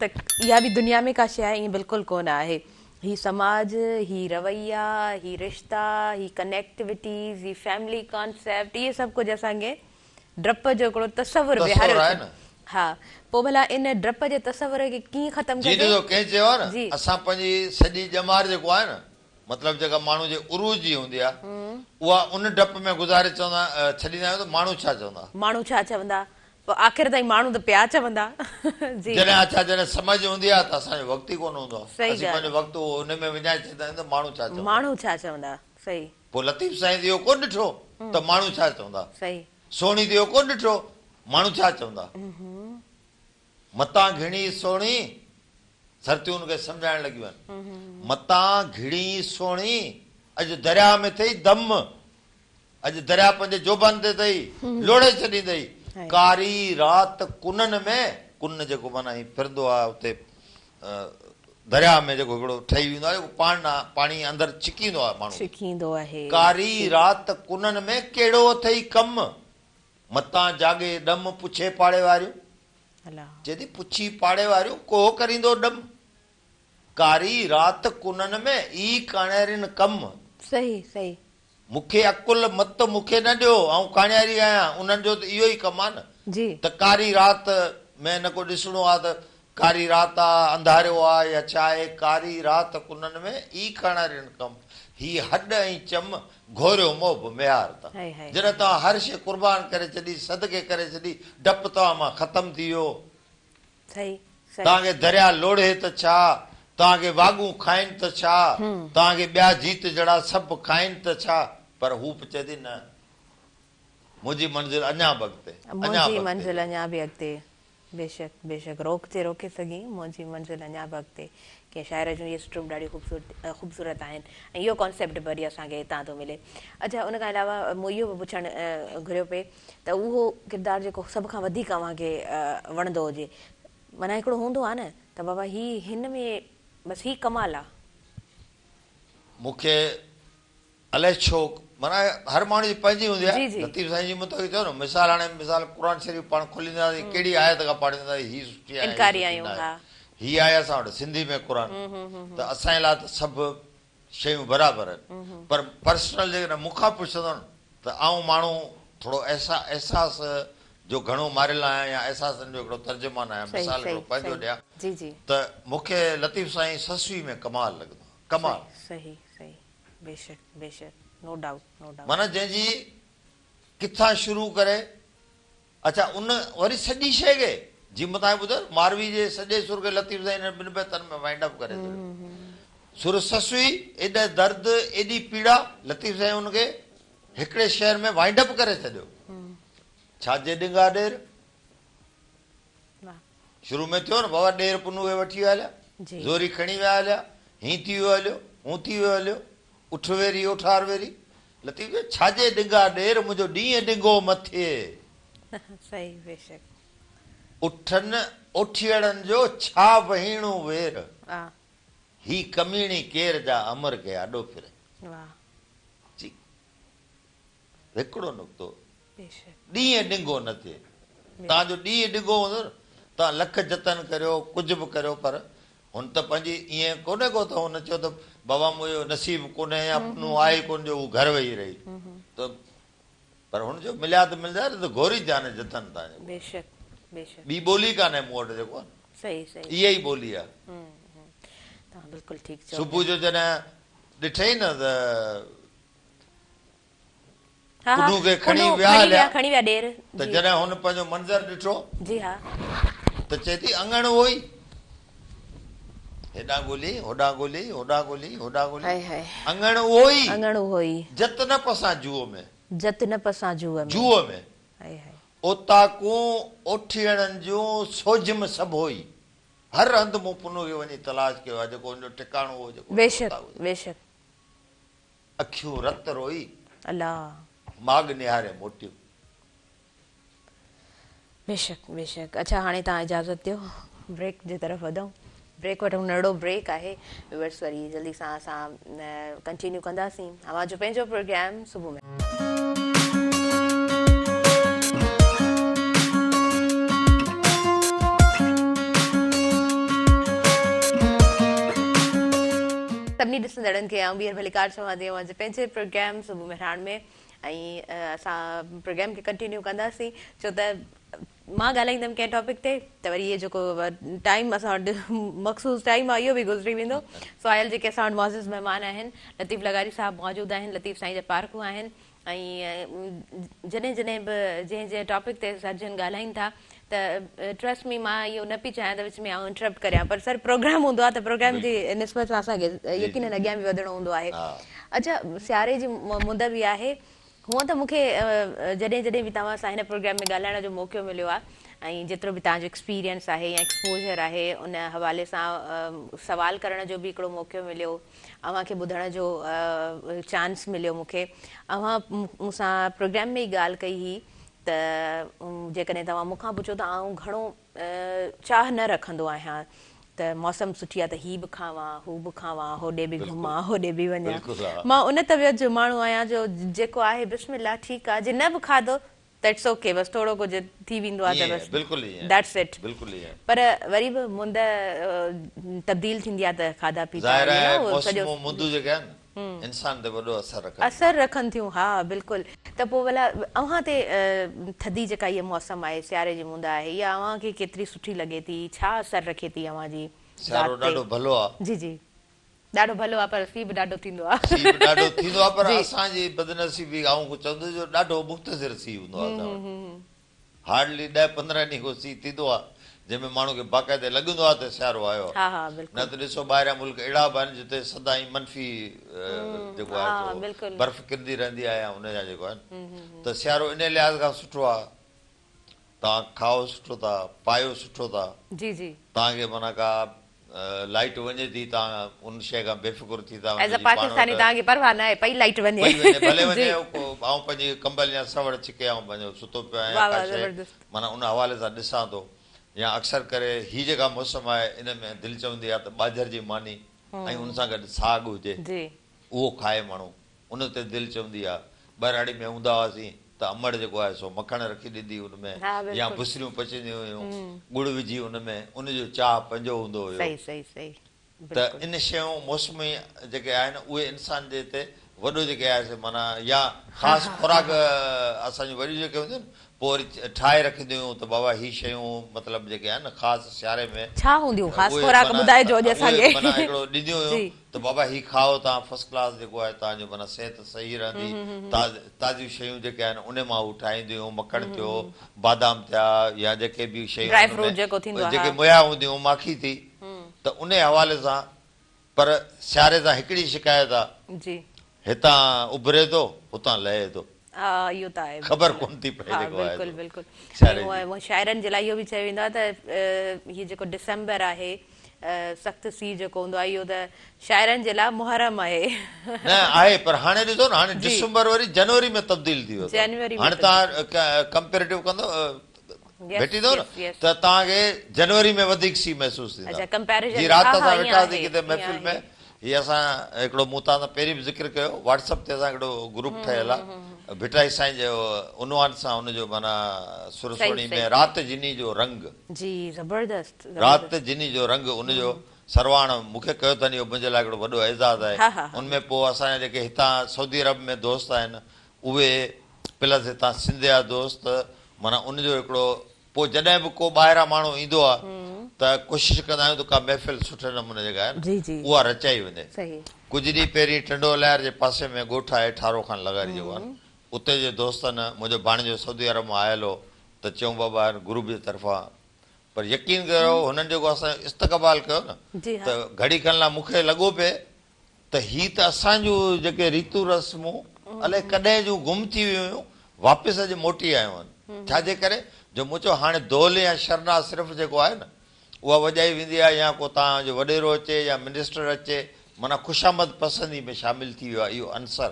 [SPEAKER 1] त इहा बि दुनिया में का शइ आहे? ईअं बिल्कुलु कोन आहे। ही समाज, ही रवैया, ही रिश्ता, ही कनेक्टिविटीज़, ही फैमिली कॉन्सेप्ट, इहे सभु कुझु असांखे डप जो हिकिड़ो तसवुर विहारियो आहे। हा, पोइ भला इन डप जे तसवुर खे कीअं ख़तमु कजे?
[SPEAKER 2] कंहिं चयो आहे न, असां पंहिंजी सॼी ॼमार जेको आहे न, मतिलबु जेका माण्हू जे उरूज जी हूंदी आहे, उहा उन डप में गुज़ारे चवंदा छॾींदा आहियूं त माण्हू छा चवंदा,
[SPEAKER 1] माण्हू छा चवंदा, पोइ आख़िर ताईं माण्हू त पिया चवंदा।
[SPEAKER 2] जॾहिं अच्छा जॾहिं समझ हूंदी आहे त असांजो वक़्तु ई कोन हूंदो आहे। असीं पंहिंजो वक़्तु हुन में विञाए छॾींदा आहियूं त माण्हू छा चवंदा,
[SPEAKER 1] माण्हू छा चवंदा। सही।
[SPEAKER 2] पोइ लतीफ़ साईं इहो कोन ॾिठो त माण्हू छा चवंदा। सही। सोणी इहो कोन ॾिठो माण्हू छा चवंदा। मतां घिणी सोणी, धरतियूं हुनखे सम्झाइण लॻियूं आहिनि। मतां घिणी सोणी, अॼु दरिया में अथई दम, अॼु दरिया पंहिंजे जोबन ते अथई, लोड़े छॾींदई। कारी रात कुननि में, कुन जेको माना फिरंदो आहे उते दरिया में जेको हिकिड़ो ठही वेंदो आहे, पाणी अंदरि छिकींदो आहे, माण्हू छिकींदो आहे। कारी रात कुननि में कहिड़ो अथई कम, मतां जागे डम पुछे पाड़े वारियूं। चए थी पुछी पाड़े वारियूं को करींदो डम, कारी रात कुननि में ई काणियारिन कम। सही सही। मूंखे अकुल मत मूंखे न ॾियो, ऐं काणियारी आहियां, उन्हनि जो त इहो ई कमु आहे न जी। त कारी रात में न को ॾिसणो आहे त कारी रात आहे, अंधारियो आहे या छा आहे, कारी रात कुननि में ई काणियारिन कम, ही हॾ ऐं चम घोरियो मोह म्यार था। जॾहिं तव्हां हर शइ कुर्बान करे छॾी, सदके करे छॾी, डपु तव्हां मां ख़तमु थी वियो। तव्हांखे दरिया लोड़े त छा, तव्हांखे वागूं खाइनि त छा, तव्हांखे ॿिया जीत जहिड़ा सभु खाइनि त छा, पर हू बि चए थी न, मुंहिंजी मंज़िल अञा बि अॻिते, मुंहिंजी मंज़िल अञा बि अॻिते। बेशक बेशक, रोके सघी, मुंहिंजी मंज़िल अञा बि अॻिते। कंहिं शाइर जूं इहे स्ट्रोक ॾाढी ख़ूबसूरत आहिनि ऐं इहो कॉन्सेप्ट बि वरी असांखे हितां थो मिले। अच्छा, उन खां अलावा मूं इहो बि पुछणु घुरियो पिए त उहो किरदारु जेको सभ खां वधीक अव्हांखे वणंदो हुजे, माना हिकिड़ो हूंदो आहे न त बाबा हिन में बसि ही कमाल आहे। मूंखे अलाए छो, माना हर माण्हू जी पंहिंजी हूंदी आहे। लतीफ़ साईं जी मुताबिक़ चयो न, मिसाल हाणे मिसाल क़ुर शरीफ़ पाण खोलींदासीं, कहिड़ी आयत खां पढ़ींदासीं, ही सुठी आहे, ही आहे असां वटि सिंधी में क़ुर, त असांजे लाइ त सभु शयूं बराबरि आहिनि। पर पर्सनल जेकॾहिं मूंखां पुछंदो न त आउं माण्हू थोरो एहसास जो घणो मारियल आहियां या एहसासनि जो हिकिड़ो तर्जुमान आहियां। मिसाल हिकिड़ो पंहिंजो ॾियां त मूंखे लतीफ़ साईं ससुई में कमाल लॻंदो, कमाल। सही सही, बेशक बेशक, नो डाउट नो डाउट। माना जंहिंजी किथां शुरू करे, अच्छा उन वरी सॼी शइ खे जी मां तव्हांखे ॿुधायो मारवी जे सॼे सुर खे लतीफ़ साईं हिन ॿिनि बैतनि में वाइंड अप करे छॾियो सुर ससुई एॾा दर्द एॾी पीड़ा लतीफ़ साईं हुनखे हिकिड़े शहर में वाइंड अप करे छॾियो छाजे ॾिंगा ॾेर शुरू में थियो न बाबा ॾेर पुनू खे वठी विया हलिया ज़ोरी खणी विया हलिया हीअं थी वियो हलियो हूं थी वियो हलियो उठ वेरी उठार वेरी लतीफ़ छाजे ॾिंगा ॾेर मुंहिंजो ॾींहुं ॾिंगो मथे
[SPEAKER 1] सही बेशक
[SPEAKER 2] उठनि उठियड़नि जो छा वहीणो वेर ही कमीणी केर जा अमर खे आॾो फिरे जी हिकिड़ो नुक़्तो ॾींहुं ॾिंगो न थिए तव्हांजो ॾींहुं ॾिंगो हूंदो न तव्हां लख जतन करियो कुझु बि करियो पर हुन त पंहिंजी ईअं कोन्हे को त हुन चयो त बाबा मुंहिंजो नसीब कोन्हे या पुनू आहे कोन जो हू घर वेही रही त पर हुनजो मिलिया त मिलंदा त घोरी ध्यानु जतन तव्हांजो
[SPEAKER 1] बेशक बेशक
[SPEAKER 2] ॿी ॿोली कान्हे मूं वटि जेको आहे
[SPEAKER 1] सही सही
[SPEAKER 2] इहा ई ॿोली आहे
[SPEAKER 1] तव्हां बिल्कुलु ठीकु चओ
[SPEAKER 2] सुबुह जो जॾहिं ॾिठई न त पुनू खे खणी विया हलिया
[SPEAKER 1] खणी विया ॾेर
[SPEAKER 2] त जॾहिं हुन पंहिंजो मंज़र ॾिठो
[SPEAKER 1] जी हा
[SPEAKER 2] त चए थी अङण उहो ई हेॾां ॻोल्ही होॾां ॻोल्ही होॾां ॻोल्ही होॾां ॻोल्ही अङण उहो ई जत न पसां जूअ में
[SPEAKER 1] जत न पसां
[SPEAKER 2] जूअ में ओताकूं ओठियणनि जूं सोझम सभु हुई हर हंधि मूं पुनू खे वञी तलाश कयो आहे जेको हुनजो ठिकाणो हो जेको
[SPEAKER 1] बेशक बेशक
[SPEAKER 2] अखियूं रत रोई
[SPEAKER 1] अल्लाह
[SPEAKER 2] माग निहारे मोटियूं
[SPEAKER 1] बेशक बेशक अच्छा हाणे तव्हां इजाज़त ॾियो ब्रेक जे तरफ़ वधूं ब्रेक वठूं नंढो ब्रेक आहे व्यूअर्स वरी जल्दी सां असां कंटिन्यू कंदासीं अवां जो पंहिंजो प्रोग्राम सुबुह में सभिनी ॾिसंदड़नि खे आउं ॿीहर मलिकार चवां थी अवां जे पंहिंजे प्रोग्राम सुबुह में राण में ऐं असां प्रोग्राम खे कंटिन्यू कंदासीं छो त मां ॻाल्हाईंदमि कंहिं टॉपिक ते त वरी इहो जेको टाइम असां वटि मख़सूस टाइम आहे इहो बि गुज़री वेंदो सो आयल जेके असां वटि मौज़ूज़ महिमान आहिनि लतीफ़ लगारी साहिबु मौजूदु आहिनि लतीफ़ साईं जा पार्कूं आहिनि ऐं जॾहिं जॾहिं बि जंहिं जंहिं टॉपिक ते सर्जन ॻाल्हाइनि था त ट्रस्ट में मां इहो न पई चाहियां त विच में आउं इंटरप्ट करियां पर सर प्रोग्राम हूंदो आहे त प्रोग्राम जी निस्बत सां असांखे यकीन अॻियां बि वधिणो हूंदो आहे अच्छा सियारे जी मुंद बि आहे हूअं त मूंखे जॾहिं जॾहिं बि तव्हां सां हिन प्रोग्राम में ॻाल्हाइण जो मौक़ो मिलियो आहे ऐं जेतिरो बि तव्हांजो एक्सपीरियंस आहे या एक्सपोजर आहे उन हवाले सां सवाल करण जो बि हिकिड़ो मौक़ो मिलियो अव्हांखे ॿुधण जो चांस मिलियो मूंखे अव्हां मूंसां प्रोग्राम में ई ॻाल्हि कई हुई त जेकॾहिं तव्हां मूंखां पुछो त आउं घणो चाह न रखंदो आहियां त मौसम सुठी आहे त हीअ बि खावां हू बि खावां होॾे बि घुमां होॾे बि वञां मां उन तबियत जो माण्हू आहियां जो जेको आहे बिस्मिल्लाह ठीकु आहे जे न बि खाधो त इट्स ओके बसि थोरो कुझु थी वेंदो आहे त बसि दैट्स इट पर वरी बि मुंद तब्दील थींदी आहे त खाधा पीता असर रखनि थियूं हा बिल्कुलु त पोइ भला अव्हां ते थधी जेका इहा मौसम आहे सियारे जी मुंद आहे इहा अव्हांखे केतिरी सुठी लॻे थी छा असर रखे थी अव्हां जी जी जी ॾाढो भलो आहे पर सीउ बि ॾाढो थींदो आहे
[SPEAKER 2] पर असांजी बदनसीबी चवंदो ॾाढो मुख़्तसिर सीउ हूंदो आहे हार्डली 10-15 ॾींहं को सीउ थींदो आहे जंहिंमें माण्हू खे बाक़ाइदे लॻंदो आहे त सियारो आयो आहे न त ॾिसो ॿाहिरियां मुल्क अहिड़ा बि आहिनि जिते सदाईं मनफ़ी जेको आहे बर्फ़ किरंदी रहंदी आहे हुनजा जेको आहिनि त सियारो इन लिहाज़ खां सुठो आहे तव्हां खाओ सुठो था पायो सुठो था
[SPEAKER 1] जी जी
[SPEAKER 2] तव्हांखे माना का लाइट वञे थी तव्हां उन शइ खां बेफ़िक्र थी था
[SPEAKER 1] पाकिस्तानी तव्हांखे परवाह न आहे पई लाइट वञे
[SPEAKER 2] भले वञे ऐं पंहिंजी कंबल या सवड़ छिके ऐं पंहिंजो सुतो पियो आहियां माना उन हवाले सां ॾिसां थो या अक्सर करे हीअ जेका मौसम आहे इन में दिलि चवंदी आहे त ॿाझर जी मानी ऐं उन सां गॾु साग हुजे उहो खाए माण्हू उन ते दिलि चवंदी आहे ॿाहिराड़ी में हूंदा हुआसीं त अमड़ जेको आहे सो मखण रखी ॾींदी हुनमें या भुसरियूं पचंदियूं हुयूं गुड़ विझी हुनमें उनजो चाह पंहिंजो हूंदो हुयो त इन शयूं मौसमी जेके आहिनि उहे इंसान जे हिते वॾो जेके आहे माना या ख़ासि खुराक असांजूं वॾियूं जेके हूंदियूं आहिनि पोइ वरी ठाहे रखंदियूं हुयूं त बाबा ही शयूं मतिलबु जेके आहिनि ख़ासि सियारे में
[SPEAKER 1] छा हूंदियूं ख़ासि खुराक ॿुधाइजो अॼु असांखे
[SPEAKER 2] माना हिकिड़ो ॾींदियूं हुयूं त बाबा ही खाओ तव्हां फर्स्ट क्लास जेको आहे तव्हांजो माना सिहत सही रहंदी ताज़ियूं शयूं जेके आहिनि उन मां हू ठाहींदियूं हुयूं मखण थियो बादाम थिया या जेके बि शयूं जेके मुया हूंदियूं माखी थी त उन हवाले सां पर सियारे सां हिकिड़ी शिकायत आहे हितां उभरे थो हुतां लहे थो
[SPEAKER 1] इहो त आहे
[SPEAKER 2] ख़बर कोन थी पए
[SPEAKER 1] बिल्कुलु बिल्कुलु शाइरनि जे लाइ इहो बि चयो वेंदो आहे त हीउ जेको डिसेंबर आहे सख़्तु सीउ जेको हूंदो आहे इहो त शाइरनि जे लाइ मुहर्रम आहे
[SPEAKER 2] न आहे पर हाणे ॾिसो न हाणे डिसेंबर वरी जनवरी में तब्दील थी वियो हाणे तव्हां कंपेरेटिव कंदो भेटींदो न त तव्हांखे जनवरी में वधीक सीउ महसूसु थींदी राति असां वेठासीं किथे महफ़िल में हीअ असां हिकिड़ो मूं तव्हां सां पहिरीं बि ज़िक्र कयो व्हाट्सअप ते असां हिकिड़ो ग्रुप ठहियल आहे भिटाई साईं जो उनवान सां हुनजो माना सुरसोणी में राति जिनी जो रंग
[SPEAKER 1] जी ज़बरदस्त
[SPEAKER 2] राति जिनी जो रंग उनजो सरवाण मूंखे कयो अथनि इहो मुंहिंजे लाइ हिकिड़ो वॾो एज़ाज़ आहे उनमें पोइ असांजा जेके हितां सऊदी अरब में दोस्त आहिनि उहे प्लस हितां सिंध जा दोस्त माना उनजो हिकिड़ो पोइ जॾहिं बि को ॿाहिरां माण्हू ईंदो आहे त कोशिशि कंदा आहियूं त का महफ़िल सुठे नमूने जेका आहे उहा रचाई वञे कुझु ॾींहं पहिरीं टंडो लहर जे पासे में ॻोठ आहे ठारो खान लगारी जेको आहे उते जे दोस्तनि मुंहिंजो भाणिजो सऊदी अरब मां आयल हो त चयूं बाबा ग्रुप जे तरफ़ां पर यकीन कयो हुननि जेको असांजो इस्तक़बाल कयो न त घड़ी खनि लाइ मूंखे लॻो पिए त हीअ त असांजूं जेके रीतू रस्मूं अलाए कॾहिं जूं गुम थी वियूं हुयूं वापसि अॼु मोटी आयूं आहिनि छाजे करे जो मूं चयो हाणे दोल या शरना सिर्फ़ु जेको आहे न उहा वॼाई वेंदी आहे या को तव्हांजो वॾेरो अचे या मिनिस्टर अचे माना ख़ुशामद पसंदी में शामिल थी वियो आहे इहो अंसर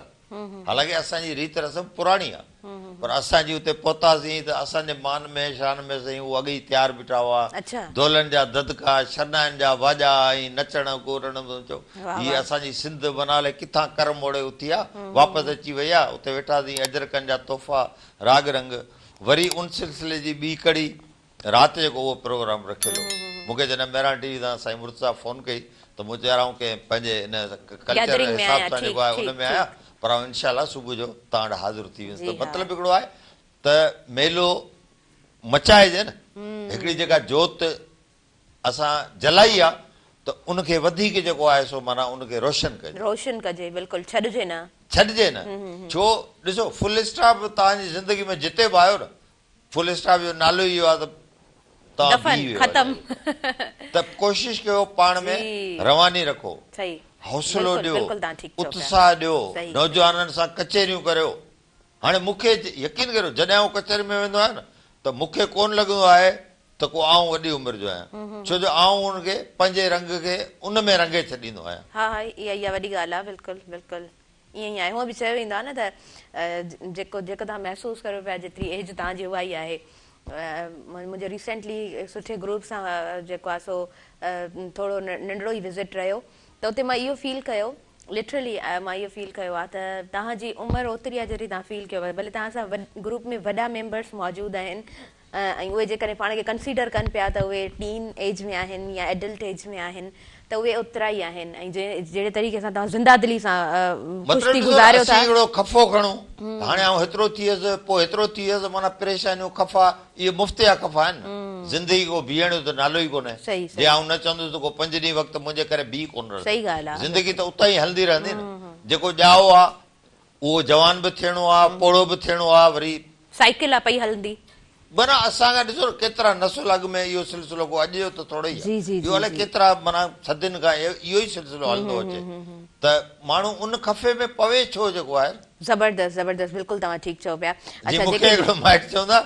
[SPEAKER 2] हालांकि असांजी रीत रस्म पुराणी आहे पर असांजी हुते पहुतासीं त असांजे मान में शान में साईं उहो अॻे ई तयारु बीठा हुआ दोलनि जा ददका शरनाइनि जा वाजा ऐं नचण कोरण चओ हीअ असांजी सिंध बनाले किथां कर मोड़े उथी आहे वापसि अची वई आहे उते वेठासीं अजरकनि जा तोहफ़ा राग रंग वरी उन सिलसिले जी ॿी कड़ी राति जेको उहो प्रोग्राम रखियलु मूंखे जॾहिं मेरा टीवी तां साईं मुर्तज़ा फ़ोन कई त मूं चयाऊं की पंहिंजे इन कल्चर हिसाब सां जेको आहे उन में आया पर इनशाला सुबुह जो तव्हां वटि हाज़िर थी वेंदुसि त मतिलबु हिकिड़ो आहे त मेलो मचाइजे न हिकिड़ी जेका जोत असां जलाई आहे त उनखे वधीक जेको आहे सो माना उनखे रोशन कजे
[SPEAKER 1] बिल्कुलु छॾिजे
[SPEAKER 2] न छो ॾिसो फुल स्टॉप तव्हांजी ज़िंदगी में जिते बि आयो न फुल स्टॉप जो नालो इहो आहे त कोशिशि कयो पाण में रवानी रखो हौसलो ॾियो उत्साह ॾियो नौजवाननि सां कचहरियूं करियो हाणे मूंखे यकीन करियो जॾहिं आउं कचहरी में वेंदो आहियां न त मूंखे कोन लॻंदो आहे त को आउं वॾी उमिरि जो आहियां छो जो आउं हुनखे पंहिंजे रंग खे उन में रंगे छॾींदो आहियां
[SPEAKER 1] इहा वॾी ॻाल्हि आहे बिल्कुलु बिल्कुलु ईअं ई आहे हूअं बि चयो वेंदो आहे न त जेको तव्हां महसूसु कयो पिया जेतिरी एज तव्हांजी उहा ई आहे मुंहिंजो रिसेंटली सुठे ग्रुप सां जेको आहे सो थोरो नंढिड़ो ई विज़िट रहियो त उते मां इहो फील कयो लिटरली मां इहो फील कयो आहे त तव्हांजी उमिरि ओतिरी आहे जॾहिं तव्हां फील कयो आहे भले तव्हां सां ग्रुप में वॾा मेंबर्स मौजूदु आहिनि ऐं उहे जेकॾहिं पाण खे कंसीडर कनि पिया त उहे टीन एज में आहिनि या एडल्ट एज में आहिनि त उहे ओतिरा ई आहिनि ऐं जहिड़े तरीक़े सां तव्हां ज़िंदा दिली सां कुश्ती गुज़ारियो था
[SPEAKER 2] हिकिड़ो खफ़ो खणो हाणे आउं हेतिरो थी वियुसि पोइ हेतिरो थी वियुसि माना परेशानियूं खफ़ा इहे मुफ़्त जा खफ़ा आहिनि ज़िंदगी को बीहण जो त नालो ई कोन्हे जे आउं न चवंदुसि त को 5 ॾींहं वक़्तु मुंहिंजे करे बीह कोन रहंदो
[SPEAKER 1] सही ॻाल्हि आहे
[SPEAKER 2] ज़िंदगी त उतां ई हलंदी रहंदी न जेको ॼाओ आहे उहो जवान बि थियणो आहे पोड़ो बि थियणो आहे वरी
[SPEAKER 1] साइकिल आहे पई हलंदी
[SPEAKER 2] माना असांखां ॾिसो केतिरा नसुल अॻु में इहो सिलसिलो को अॼु जो त थोरो ई आहे इहो अलाए केतिरा माना सदियुनि खां इहो ई सिलसिलो हलंदो अचे त माण्हू उन खफ़े में पवे छो जेको आहे
[SPEAKER 1] ज़बरदस्त ज़बरदस्त बिल्कुलु तव्हां ठीकु चओ पिया
[SPEAKER 2] मूंखे हिकिड़ो माइट चवंदा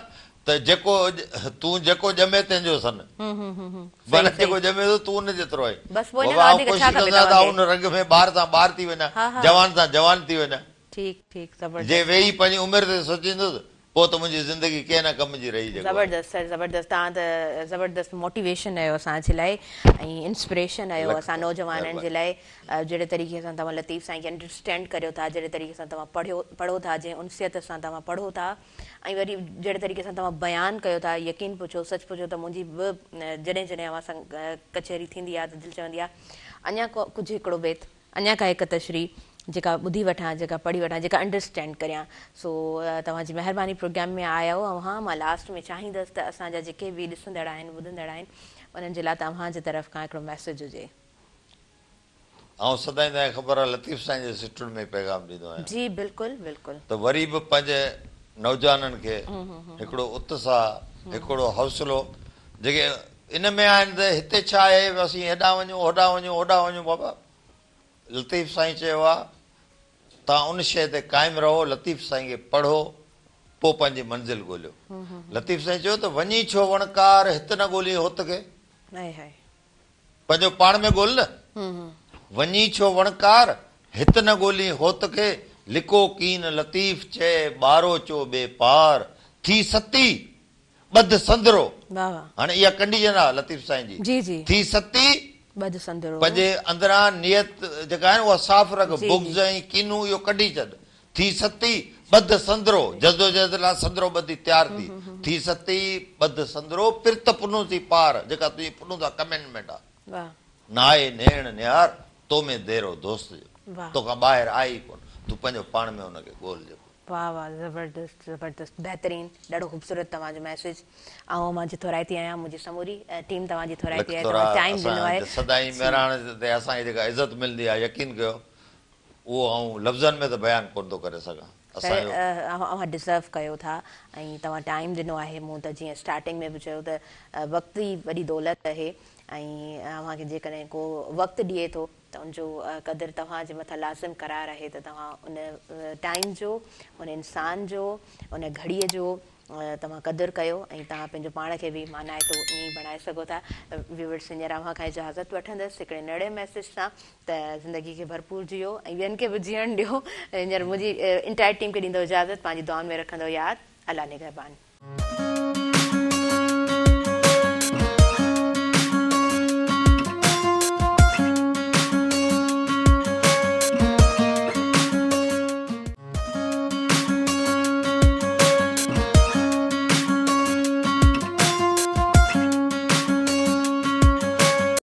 [SPEAKER 2] त तूं जेको ॼमे तंहिंजो सन माना जेको ॼमे थो तूं उन जेतिरो आहे कोशिशि कंदा उन रंग में ॿार सां ॿार थी वञा जवान सां जवान थी वञा जे वेही पंहिंजी उमिरि ते सोचींदुसि पोइ त मुंहिंजी ज़िंदगी कंहिं न कम जी रही
[SPEAKER 1] ज़बरदस्त सर ज़बरदस्त तव्हां त ज़बरदस्त मोटिवेशन आहियो असांजे लाइ ऐं इंस्पिरेशन आहियो असां नौजवाननि जे लाइ जहिड़े तरीक़े सां तव्हां लतीफ़ साईं खे अंडरस्टैंड करियो था जहिड़े तरीक़े सां तव्हां पढ़ो था जंहिं उनसियत सां तव्हां पढ़ो था ऐं वरी जहिड़े तरीक़े सां तव्हां बयानु कयो था यकीन पुछो सच पुछो त मुंहिंजी बि जॾहिं जॾहिं अवां सां कचहरी थींदी आहे त दिलि चवंदी आहे अञा कुझु हिकिड़ो बेत अञा का हिकु तशरी जेका ॿुधी वठां, जेका पढ़ी वठां, जेका अंडरस्टैंड करियां। सो तव्हांजी महिरबानी प्रोग्राम में आया हो। ऐं हा, मां लास्ट में चाहींदसि त असांजा जेके बि ॾिसंदड़ आहिनि, ॿुधंदड़ आहिनि, उन्हनि जे लाइ तव्हांजे तरफ़ खां हिकिड़ो मैसेज हुजे।
[SPEAKER 2] ऐं सदाईं तव्हांखे ख़बर आहे लतीफ़ साईं जे सिटुनि में पैगाम ॾींदो आहियां।
[SPEAKER 1] जी बिल्कुलु बिल्कुलु।
[SPEAKER 2] त वरी बि पंहिंजे नौजवाननि खे हिकिड़ो उत्साह, हिकिड़ो हौसलो, जेके इन में आहिनि त हिते छा आहे, असीं हेॾां वञूं, होॾां वञूं, होॾां वञूं। बाबा लतीफ़ साईं चयो आहे तव्हां उन शइ ते क़ाइमु रहो, लतीफ़ साईं खे पढ़ो, पोइ पंहिंजी मंज़िल ॻोल्हियो। लतीफ़ साईं चयो त वञी छो वणकार हिते न ॻोल्ही होत खे, पंहिंजो पाण में ॻोल्ह न। वञी छो वणकार हिते न ॻोल्ही होत खे, लिको कीन लतीफ़ चए ॿारो चो ॿे पार, थी सती ॿध संदरो। हाणे इहा कंडीशन आहे लतीफ़ साईं जी, थी सती ॿध संदरो, पंहिंजे अंदरां नियत जेका आहे उहा साफ़ रख, बुग़्ज़ ऐं कीनू इहो कढी छॾ। थी सती ॿध संदरो, जदोजहद लाइ संदरो ॿधी तयार थी सती ॿध संदरो, पिरत पुनू थी पार, जेका तुंहिंजी पुनू था कमेंटमेंट आहे। नाए नेण निहार तो में देरो दोस्त जो, तोखां ॿाहिरि आहे ई कोन, तूं पंहिंजो पाण में हुनखे ॻोल्हिजे।
[SPEAKER 1] वाह वाह, ज़बरदस्त ज़बरदस्त, बहितरीन, ॾाढो ख़ूबसूरत तव्हांजो मैसेज। ऐं मां जिथोराइती आहियां, मुंहिंजी समूरी टीम तव्हांजी थोराइती आहे, तव्हां टाइम ॾिनो आहे।
[SPEAKER 2] सदाईं महिराण ते असांखे जेका इज़त मिलंदी आहे, यकीन कयो उहो आउं लफ़्ज़नि में त बयानु कोन थो करे सघां।
[SPEAKER 1] अव्हां डिज़र्व कयो था ऐं तव्हां टाइम ॾिनो आहे। मूं त जीअं स्टार्टिंग में बि चयो त वक़्तु ई वॾी दौलत आहे, ऐं अव्हांखे जेकॾहिं को वक़्तु ॾिए थो त उनजो क़दुरु तव्हांजे मथां लाज़िम क़रार आहे, त तव्हां उन टाइम जो, उन इंसान जो, उन घड़ीअ जो तव्हां क़दुरु कयो, ऐं तव्हां पंहिंजो पाण खे बि मानाए थो ईअं ई बणाए सघो था। व्यूअर्स, हींअर अव्हां खां इजाज़त वठंदसि हिकिड़े नड़े मैसेज सां, त ज़िंदगी खे भरपूर जियो ऐं ॿियनि खे बि जीअण ॾियो। हींअर मुंहिंजी इंटायर टीम खे ॾींदो इजाज़त, पंहिंजी दुआउनि में रखंदो यादि। अल्लाह निगहबान।